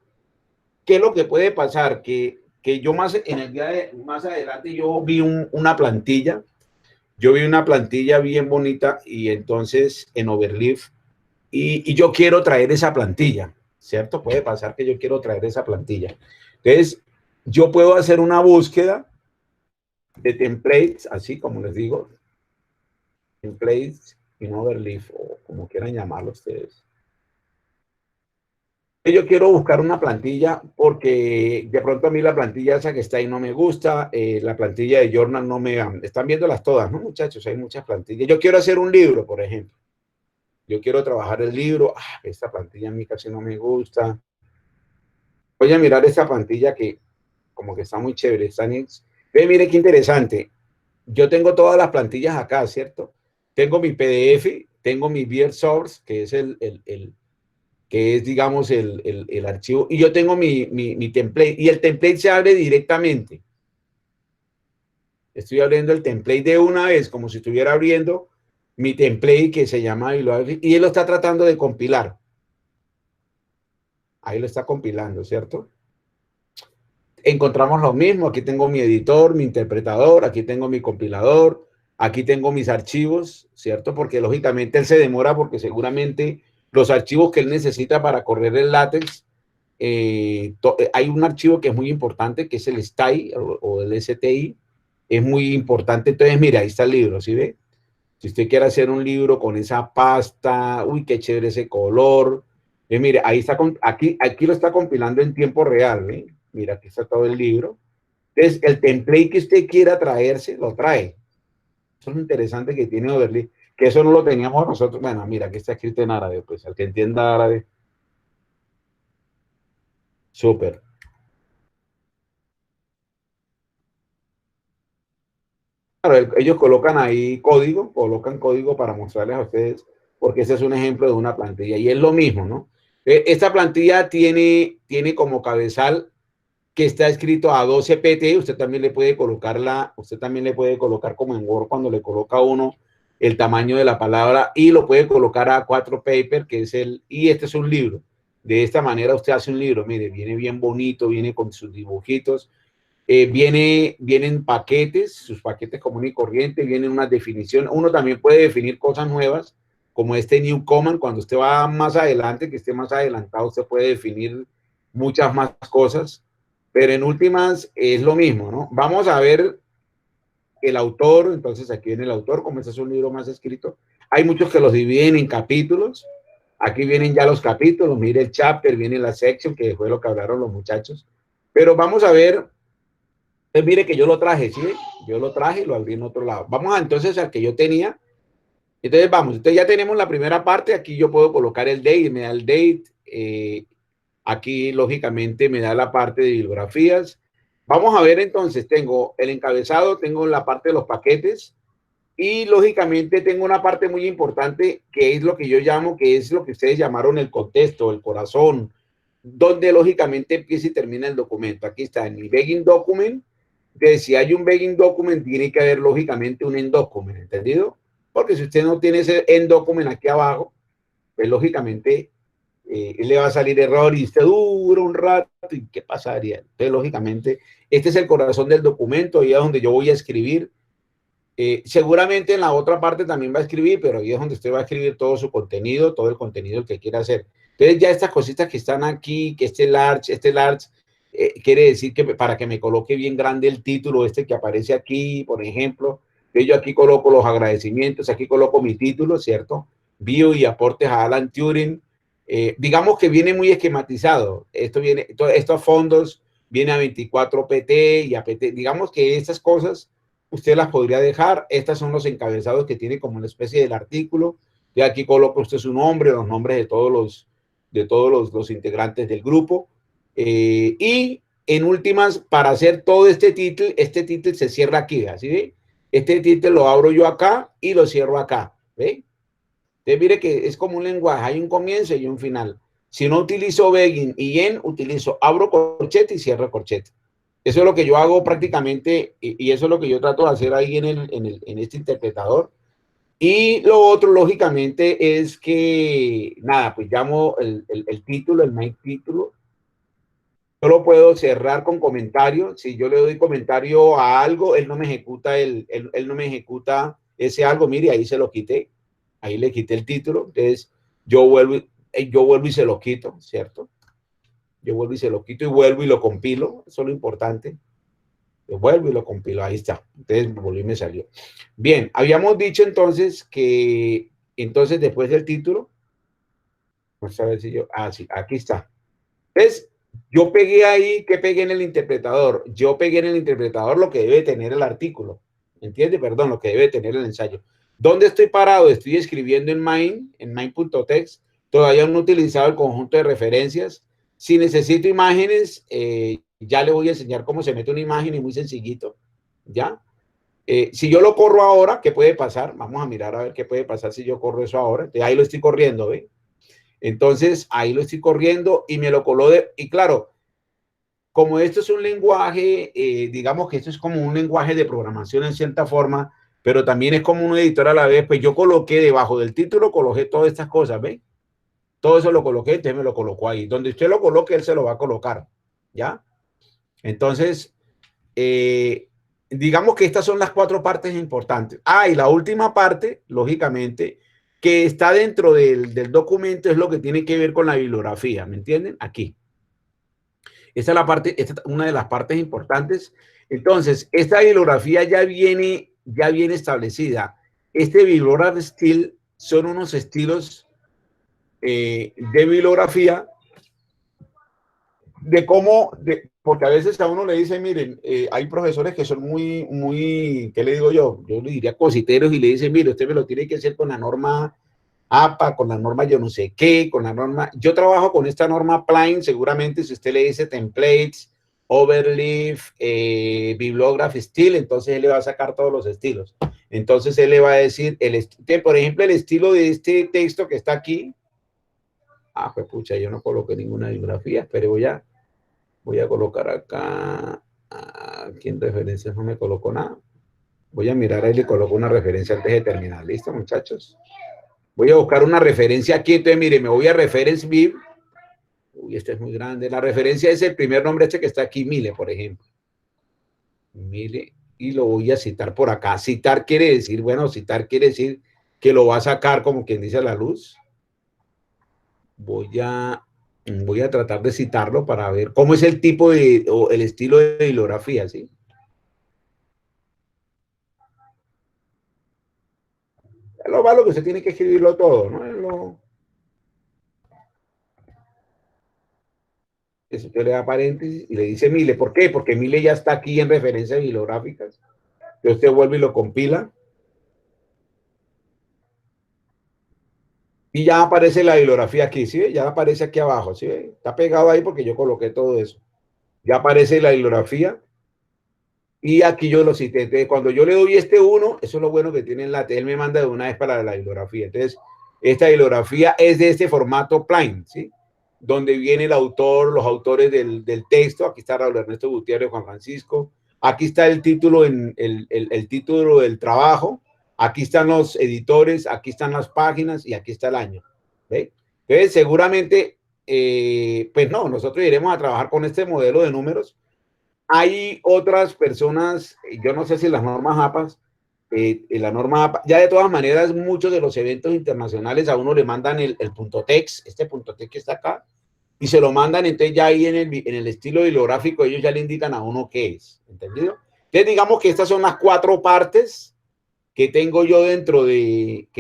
¿qué es lo que puede pasar? Que yo más adelante yo vi una plantilla. Yo vi una plantilla bien bonita y entonces en Overleaf y yo quiero traer esa plantilla, ¿cierto? Puede pasar que yo quiero traer esa plantilla. Entonces, yo puedo hacer una búsqueda de templates, así como les digo, templates en Overleaf o como quieran llamarlo ustedes. Yo quiero buscar una plantilla porque de pronto a mí la plantilla esa que está ahí no me gusta, la plantilla de Journal no me... Están viéndolas todas, ¿no, muchachos? Hay muchas plantillas. Yo quiero hacer un libro, por ejemplo. Yo quiero trabajar el libro. Esta plantilla a mí casi no me gusta. Voy a mirar esta plantilla que como que está muy chévere. Mire qué interesante. Yo tengo todas las plantillas acá, ¿cierto? Tengo mi PDF, tengo mi Beer Source, que es que es, digamos, el archivo, y yo tengo mi template, y el template se abre directamente. Estoy abriendo el template de una vez, como si estuviera abriendo mi template que se llama, y él lo está tratando de compilar. Ahí lo está compilando, ¿cierto? Encontramos lo mismo, aquí tengo mi editor, mi interpretador, aquí tengo mi compilador, aquí tengo mis archivos, ¿cierto? Porque lógicamente él se demora porque seguramente los archivos que él necesita para correr el LaTeX, hay un archivo que es muy importante, que es el STI o el STI, es muy importante. Entonces, mira, ahí está el libro, ¿sí ve? Si usted quiere hacer un libro con esa pasta, uy, qué chévere ese color. Mire, ahí está, aquí lo está compilando en tiempo real, ¿ve? Mira, aquí está todo el libro. Entonces, el template que usted quiera traerse, lo trae. Eso es lo interesante que tiene Overly, que eso no lo teníamos nosotros. Bueno, mira, aquí está escrito en árabe, pues, al que entienda árabe. Súper. Claro, ellos colocan ahí código, colocan código para mostrarles a ustedes, porque ese es un ejemplo de una plantilla. Y es lo mismo, ¿no? Esta plantilla tiene como cabezal que está escrito a 12 PT, usted también le puede colocar como en Word cuando le coloca uno el tamaño de la palabra y lo puede colocar a 4 paper, que es y este es un libro. De esta manera usted hace un libro, mire, viene bien bonito, viene con sus dibujitos, vienen paquetes, sus paquetes común y corriente, vienen unas definiciones, uno también puede definir cosas nuevas, como este new command, cuando usted va más adelante, que esté más adelantado, usted puede definir muchas más cosas, pero en últimas es lo mismo, ¿no? Vamos a ver el autor, entonces aquí viene el autor, como este es un libro más escrito, hay muchos que los dividen en capítulos, aquí vienen ya los capítulos, mire el chapter, viene la section, que fue lo que hablaron los muchachos, pero vamos a ver, mire que yo lo traje, ¿sí? Yo lo traje y lo abrí en otro lado. Vamos entonces al que yo tenía, entonces vamos, entonces ya tenemos la primera parte, aquí yo puedo colocar el date, me da el date, aquí lógicamente me da la parte de bibliografías. Vamos a ver entonces, tengo el encabezado, tengo la parte de los paquetes y lógicamente tengo una parte muy importante que es lo que yo llamo, que es lo que ustedes llamaron el contexto, el corazón, donde lógicamente empieza y termina el documento. Aquí está en mi begging document, que si hay un begging document tiene que haber lógicamente un end document, ¿entendido? Porque si usted no tiene ese end document aquí abajo, pues lógicamente le va a salir error y usted dura un rato y ¿qué pasaría? Entonces, lógicamente, este es el corazón del documento, ahí es donde yo voy a escribir. Seguramente en la otra parte también va a escribir, pero ahí es donde usted va a escribir todo su contenido, todo el contenido que quiera hacer. Entonces, ya estas cositas que están aquí, que este large, quiere decir que para que me coloque bien grande el título, este que aparece aquí, por ejemplo, que yo aquí coloco los agradecimientos, aquí coloco mi título, ¿cierto? Bio y aportes a Alan Turing. Digamos que viene muy esquematizado. Estos fondos vienen a 24 PT y a PT. Digamos que estas cosas usted las podría dejar. Estas son los encabezados que tiene como una especie del artículo. Y aquí coloca usted su nombre, los nombres de todos los integrantes del grupo. Y en últimas, para hacer todo este título se cierra aquí, ¿sí ve? Este título lo abro yo acá y lo cierro acá, ¿ve? Entonces mire que es como un lenguaje, hay un comienzo y un final. Si no utilizo begging y en, utilizo abro corchete y cierro corchete. Eso es lo que yo hago prácticamente y eso es lo que yo trato de hacer ahí en este interpretador. Y lo otro, lógicamente, es que, nada, pues llamo el título, el main título. Yo lo puedo cerrar con comentario. Si yo le doy comentario a algo, él no me ejecuta él no me ejecuta ese algo. Mire, ahí se lo quité. Ahí le quité el título. Entonces, yo vuelvo y se lo quito, ¿cierto? Yo vuelvo y se lo quito y vuelvo y lo compilo. Eso es lo importante. Yo vuelvo y lo compilo. Ahí está. Entonces, volví y me salió. Bien, habíamos dicho entonces que, entonces, después del título, vamos a ver si yo, sí, aquí está. Entonces, yo pegué ahí, ¿qué pegué en el interpretador? Yo pegué en el interpretador lo que debe tener el artículo. ¿Entiende? Perdón, lo que debe tener el ensayo. ¿Dónde estoy parado? Estoy escribiendo en main.text. Todavía no he utilizado el conjunto de referencias. Si necesito imágenes, ya le voy a enseñar cómo se mete una imagen y muy sencillito. ¿Ya? Si yo lo corro ahora, ¿qué puede pasar? Vamos a mirar a ver qué puede pasar si yo corro eso ahora. Entonces, ahí lo estoy corriendo, ¿ve? Entonces, ahí lo estoy corriendo y me lo coló y claro, como esto es un lenguaje, digamos que esto es como un lenguaje de programación en cierta forma, pero también es como un editor a la vez, pues yo coloqué debajo del título, coloqué todas estas cosas, ¿ven? Todo eso lo coloqué, entonces me lo colocó ahí. Donde usted lo coloque, él se lo va a colocar, ¿ya? Entonces, digamos que estas son las 4 partes importantes. Y la última parte, lógicamente, que está dentro del documento es lo que tiene que ver con la bibliografía, ¿me entienden? Aquí. Esta es la parte, esta es una de las partes importantes. Entonces, esta bibliografía ya viene establecida. Este bibliography style son unos estilos de bibliografía de cómo porque a veces a uno le dicen, miren, hay profesores que son muy, ¿qué le digo yo? Yo le diría cositeros y le dicen, mire, usted me lo tiene que hacer con la norma APA, con la norma yo no sé qué, con la norma, yo trabajo con esta norma Plain, seguramente si usted le dice templates, overleaf, bibliograph style, entonces él le va a sacar todos los estilos. Entonces él le va a decir, por ejemplo, el estilo de este texto que está aquí, pues pucha, yo no coloqué ninguna bibliografía, pero voy a colocar acá, aquí en referencias no me colocó nada. Voy a mirar ahí, le coloco una referencia antes de terminar. ¿Listo, muchachos? Voy a buscar una referencia aquí, entonces mire, me voy a reference bib. Uy, este es muy grande. La referencia es el primer nombre este que está aquí, Mile, por ejemplo. Mile, y lo voy a citar por acá. Citar quiere decir, bueno, citar quiere decir que lo va a sacar como quien dice a la luz. Voy a tratar de citarlo para ver cómo es el tipo o el estilo de bibliografía, ¿sí? Lo malo que usted tiene que escribirlo todo, ¿no? Eso usted le da paréntesis y le dice Mile. ¿Por qué? Porque Mile ya está aquí en referencias bibliográficas. Entonces usted vuelve y lo compila. Y ya aparece la bibliografía aquí, ¿sí ve? Ya aparece aquí abajo, ¿sí ve? Está pegado ahí porque yo coloqué todo eso. Ya aparece la bibliografía. Y aquí yo lo cité. Entonces, cuando yo le doy este 1, eso es lo bueno que tiene en él me manda de una vez para la bibliografía. Entonces, esta bibliografía es de este formato plain, ¿sí? Donde viene el autor, los autores del texto. Aquí está Raúl Ernesto Gutiérrez, Juan Francisco. Aquí está el título, el título del trabajo. Aquí están los editores, aquí están las páginas y aquí está el año. ¿Ve? Entonces, seguramente, pues no, nosotros iremos a trabajar con este modelo de números. Hay otras personas, yo no sé si las normas APAS, la norma APA, ya de todas maneras, muchos de los eventos internacionales a uno le mandan el punto text, este punto text que está acá, y se lo mandan, entonces ya ahí en el estilo bibliográfico ellos ya le indican a uno qué es, ¿entendido? Entonces digamos que estas son las 4 partes que tengo yo dentro de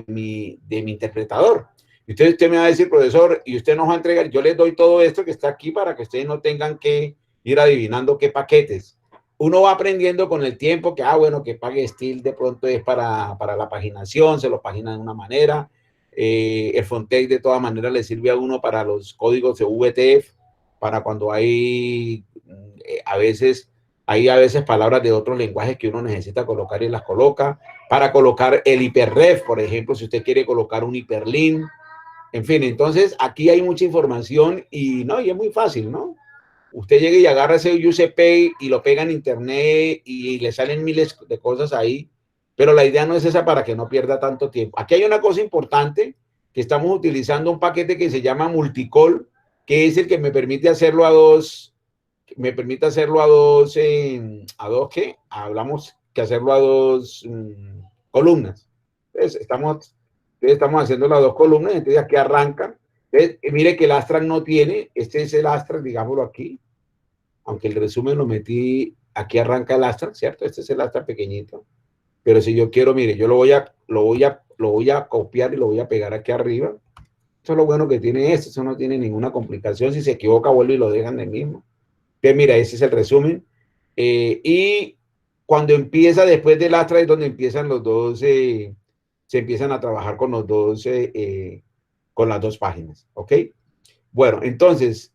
mi interpretador. Y usted me va a decir, profesor, y usted nos va a entregar, yo les doy todo esto que está aquí para que ustedes no tengan que ir adivinando qué paquetes. Uno va aprendiendo con el tiempo que, bueno, que pague style de pronto es para la paginación, se lo pagina de una manera. El Frontex de todas maneras le sirve a uno para los códigos de VTF, para cuando hay a veces palabras de otros lenguajes que uno necesita colocar y las coloca. Para colocar el hiperref, por ejemplo, si usted quiere colocar un hiperlink. En fin, entonces aquí hay mucha información y es muy fácil, ¿no? Usted llega y agarra ese UCP y lo pega en internet y le salen miles de cosas ahí, pero la idea no es esa para que no pierda tanto tiempo. Aquí hay una cosa importante, que estamos utilizando un paquete que se llama Multicol, que es el que me permite hacerlo a dos, ¿qué? Hablamos que hacerlo a 2 columnas. Entonces, estamos haciendo las 2 columnas, entonces aquí arranca. Entonces, mire que el abstract no tiene, este es el abstract, digámoslo aquí, aunque el resumen lo metí, aquí arranca el abstract, ¿cierto? Este es el abstract pequeñito, pero si yo quiero, mire, yo lo voy a copiar y lo voy a pegar aquí arriba. Eso es lo bueno que tiene eso no tiene ninguna complicación, si se equivoca vuelve y lo dejan de mismo. Entonces, mira, ese es el resumen, y cuando empieza después del abstract es donde empiezan los dos, se empiezan a trabajar con los dos, con las 2 páginas, ¿ok? Bueno, entonces,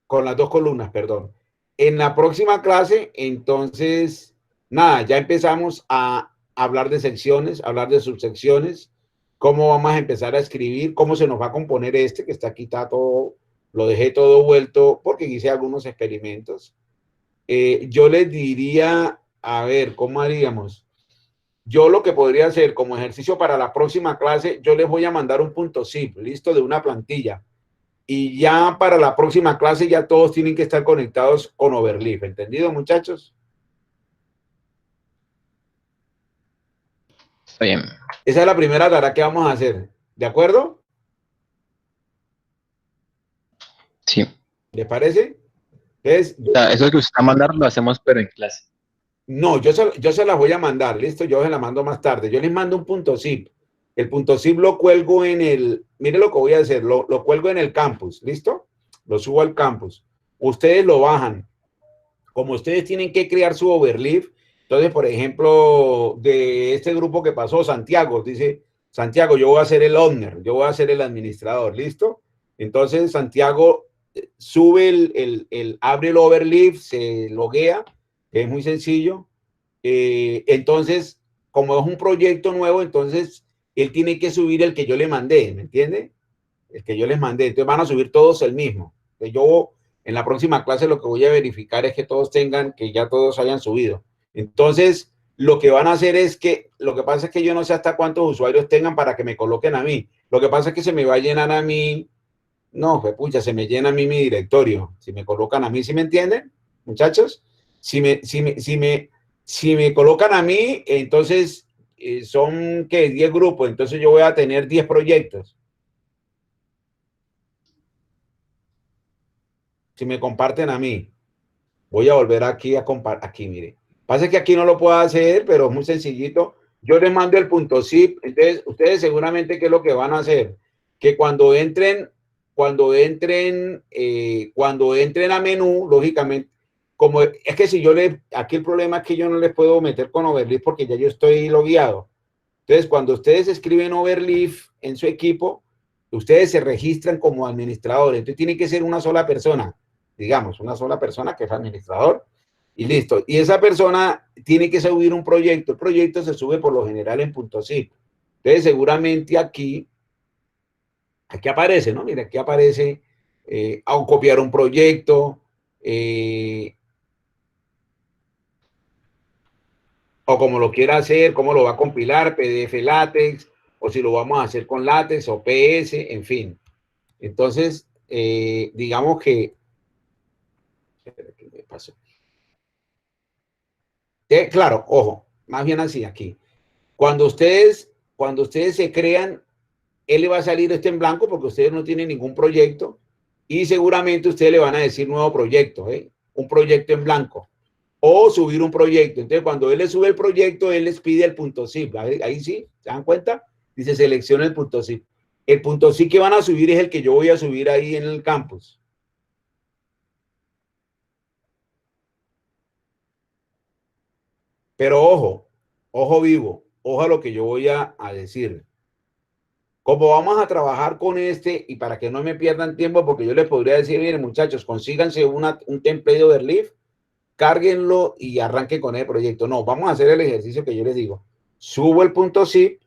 con las 2 columnas, perdón. En la próxima clase, entonces, nada, ya empezamos a hablar de secciones, hablar de subsecciones, cómo vamos a empezar a escribir, cómo se nos va a componer que está aquí, está todo, lo dejé todo vuelto, porque hice algunos experimentos. Yo les diría, a ver, ¿cómo haríamos? Yo lo que podría hacer como ejercicio para la próxima clase, yo les voy a mandar un punto zip, listo, de una plantilla. Y ya para la próxima clase ya todos tienen que estar conectados con Overleaf. ¿Entendido, muchachos? Está bien. Esa es la primera tarea que vamos a hacer. ¿De acuerdo? Sí. ¿Les parece? Entonces, eso que usted va a mandar lo hacemos, pero en clase. No, yo se las voy a mandar, listo, yo se las mando más tarde. Yo les mando un punto zip. El punto zip lo cuelgo en el, mire lo que voy a hacer, lo cuelgo en el campus, ¿listo? Lo subo al campus. Ustedes lo bajan. Como ustedes tienen que crear su overleaf, entonces, por ejemplo, de este grupo que pasó, Santiago, dice, Santiago, yo voy a ser el owner, yo voy a ser el administrador, ¿listo? Entonces, Santiago sube abre el overleaf, se loguea, es muy sencillo. Entonces, como es un proyecto nuevo, entonces él tiene que subir el que yo le mandé, ¿me entiende? El que yo les mandé. Entonces van a subir todos el mismo. Entonces, yo en la próxima clase lo que voy a verificar es que todos tengan, que ya todos hayan subido. Entonces, lo que van a hacer es que, lo que pasa es que yo no sé hasta cuántos usuarios tengan para que me coloquen a mí. Lo que pasa es que se me va a llenar a mí, no, pues pucha, se me llena a mí mi directorio. Si me colocan a mí, ¿sí me entienden, muchachos? Si me colocan a mí, entonces son, ¿qué? 10 grupos. Entonces yo voy a tener 10 proyectos. Si me comparten a mí, voy a volver aquí a compartir. Aquí, mire. Pasa que aquí no lo puedo hacer, pero es muy sencillito. Yo les mando el punto zip. Entonces, ustedes seguramente, ¿qué es lo que van a hacer? Que cuando entren a menú, lógicamente, como es que si yo aquí el problema es que yo no les puedo meter con overleaf porque ya yo estoy logueado. Entonces, cuando ustedes escriben overleaf en su equipo, ustedes se registran como administradores. Entonces, tiene que ser una sola persona, digamos, una sola persona que es administrador y listo. Y esa persona tiene que subir un proyecto. El proyecto se sube por lo general en .zip. Entonces, seguramente aquí aparece, ¿no? Mira, aquí aparece a copiar un proyecto, o como lo quiera hacer, cómo lo va a compilar, PDF, LaTeX, o si lo vamos a hacer con LaTeX o PS, en fin. Entonces, digamos que... ¿Qué me pasó? Claro, ojo, más bien así aquí. Cuando ustedes se crean, él le va a salir esto en blanco porque ustedes no tienen ningún proyecto y seguramente ustedes le van a decir nuevo proyecto, un proyecto en blanco o subir un proyecto. Entonces, cuando él le sube el proyecto, él les pide el punto zip. Ahí sí, ¿se dan cuenta? Dice, selecciona el punto zip. El punto zip que van a subir es el que yo voy a subir ahí en el campus. Pero ojo vivo, ojo a lo que yo voy a decir. Como vamos a trabajar con y para que no me pierdan tiempo, porque yo les podría decir, miren muchachos, consíganse un template de overleaf, cárguenlo y arranquen con el proyecto. No, vamos a hacer el ejercicio que yo les digo. Subo el punto zip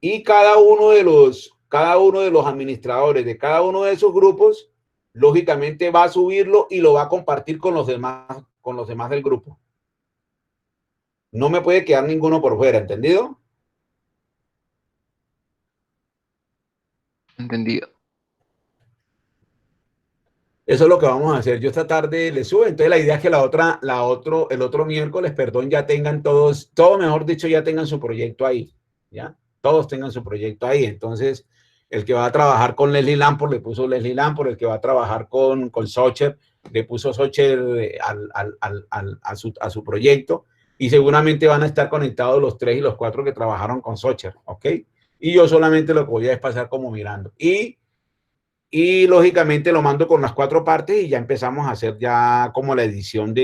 y cada uno de los administradores de cada uno de esos grupos, lógicamente va a subirlo y lo va a compartir con los demás del grupo. No me puede quedar ninguno por fuera, ¿entendido? Entendido. Eso es lo que vamos a hacer. Yo esta tarde le subo. Entonces la idea es que el otro miércoles, perdón, ya tengan todos, mejor dicho, ya tengan su proyecto ahí. ¿Ya? Todos tengan su proyecto ahí. Entonces, el que va a trabajar con Leslie Lamport le puso Leslie Lamport, el que va a trabajar con Socher le puso Socher a su proyecto. Y seguramente van a estar conectados los 3 y los 4 que trabajaron con Socher, ¿ok? Y yo solamente lo que voy a es pasar como mirando. Y lógicamente lo mando con las 4 partes y ya empezamos a hacer ya como la edición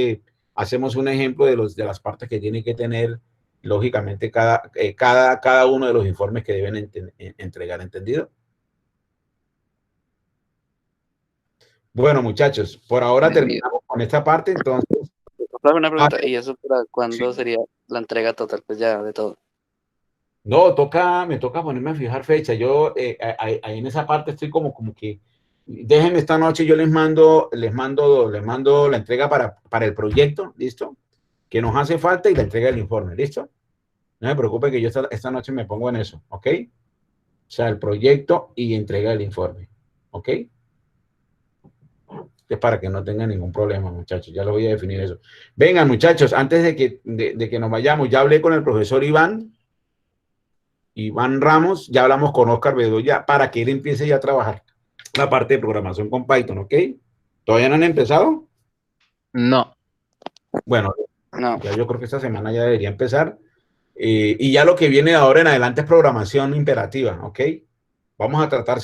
hacemos un ejemplo de las partes que tiene que tener, lógicamente, cada uno de los informes que deben entregar, ¿entendido? Bueno, muchachos, por ahora terminamos con esta parte, entonces... Una pregunta, ¿y eso para cuándo sería la entrega total, pues ya de todo? No, me toca ponerme a fijar fecha. Yo ahí en esa parte estoy como que déjenme esta noche, yo les mando la entrega para el proyecto, ¿listo? Que nos hace falta y la entrega del informe, ¿listo? No me preocupe que yo esta noche me pongo en eso, ¿ok? O sea, el proyecto y entrega del informe, ¿ok? Es para que no tengan ningún problema, muchachos. Ya lo voy a definir eso. Vengan, muchachos, antes de que nos vayamos, ya hablé con el profesor Iván Ramos, ya hablamos con Oscar Bedoya para que él empiece ya a trabajar la parte de programación con Python, ¿ok? ¿Todavía no han empezado? No. Bueno, no. Ya yo creo que esta semana ya debería empezar. Y ya lo que viene de ahora en adelante es programación imperativa, ¿ok? Vamos a tratar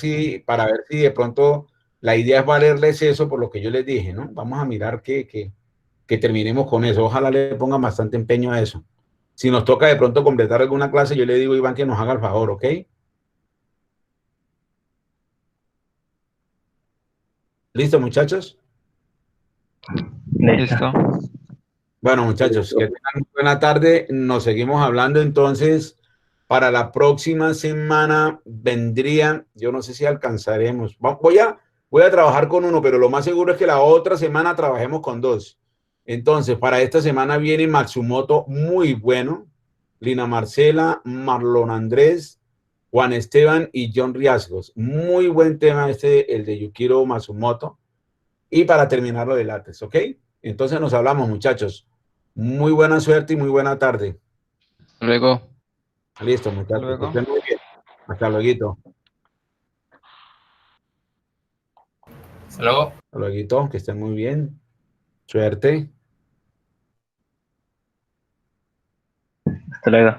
para ver si de pronto la idea es valerles eso por lo que yo les dije, ¿no? Vamos a mirar que terminemos con eso. Ojalá le pongan bastante empeño a eso. Si nos toca de pronto completar alguna clase, yo le digo a Iván que nos haga el favor, ¿ok? ¿Listo, muchachos? Listo. Bueno, muchachos, que tengan buena tarde. Nos seguimos hablando entonces. Para la próxima semana vendrían, yo no sé si alcanzaremos. Voy a trabajar con uno, pero lo más seguro es que la otra semana trabajemos con dos. Entonces, para esta semana viene Matsumoto muy bueno. Lina Marcela, Marlon Andrés, Juan Esteban y John Riasgos. Muy buen tema este, el de Yukiro Matsumoto. Y para terminar lo de látex, ¿ok? Entonces nos hablamos, muchachos. Muy buena suerte y muy buena tarde. Luego. Listo, muchachos. Que estén muy bien. Hasta luego. Hasta luego. Hasta luego, que estén muy bien. Suerte. Hasta luego.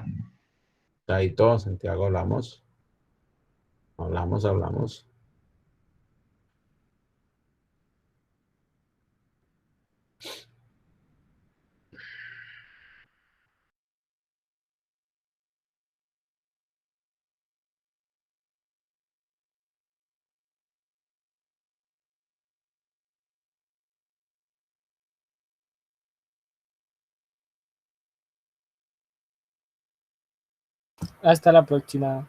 Chaito, Santiago, hablamos. Hablamos. Hasta la próxima.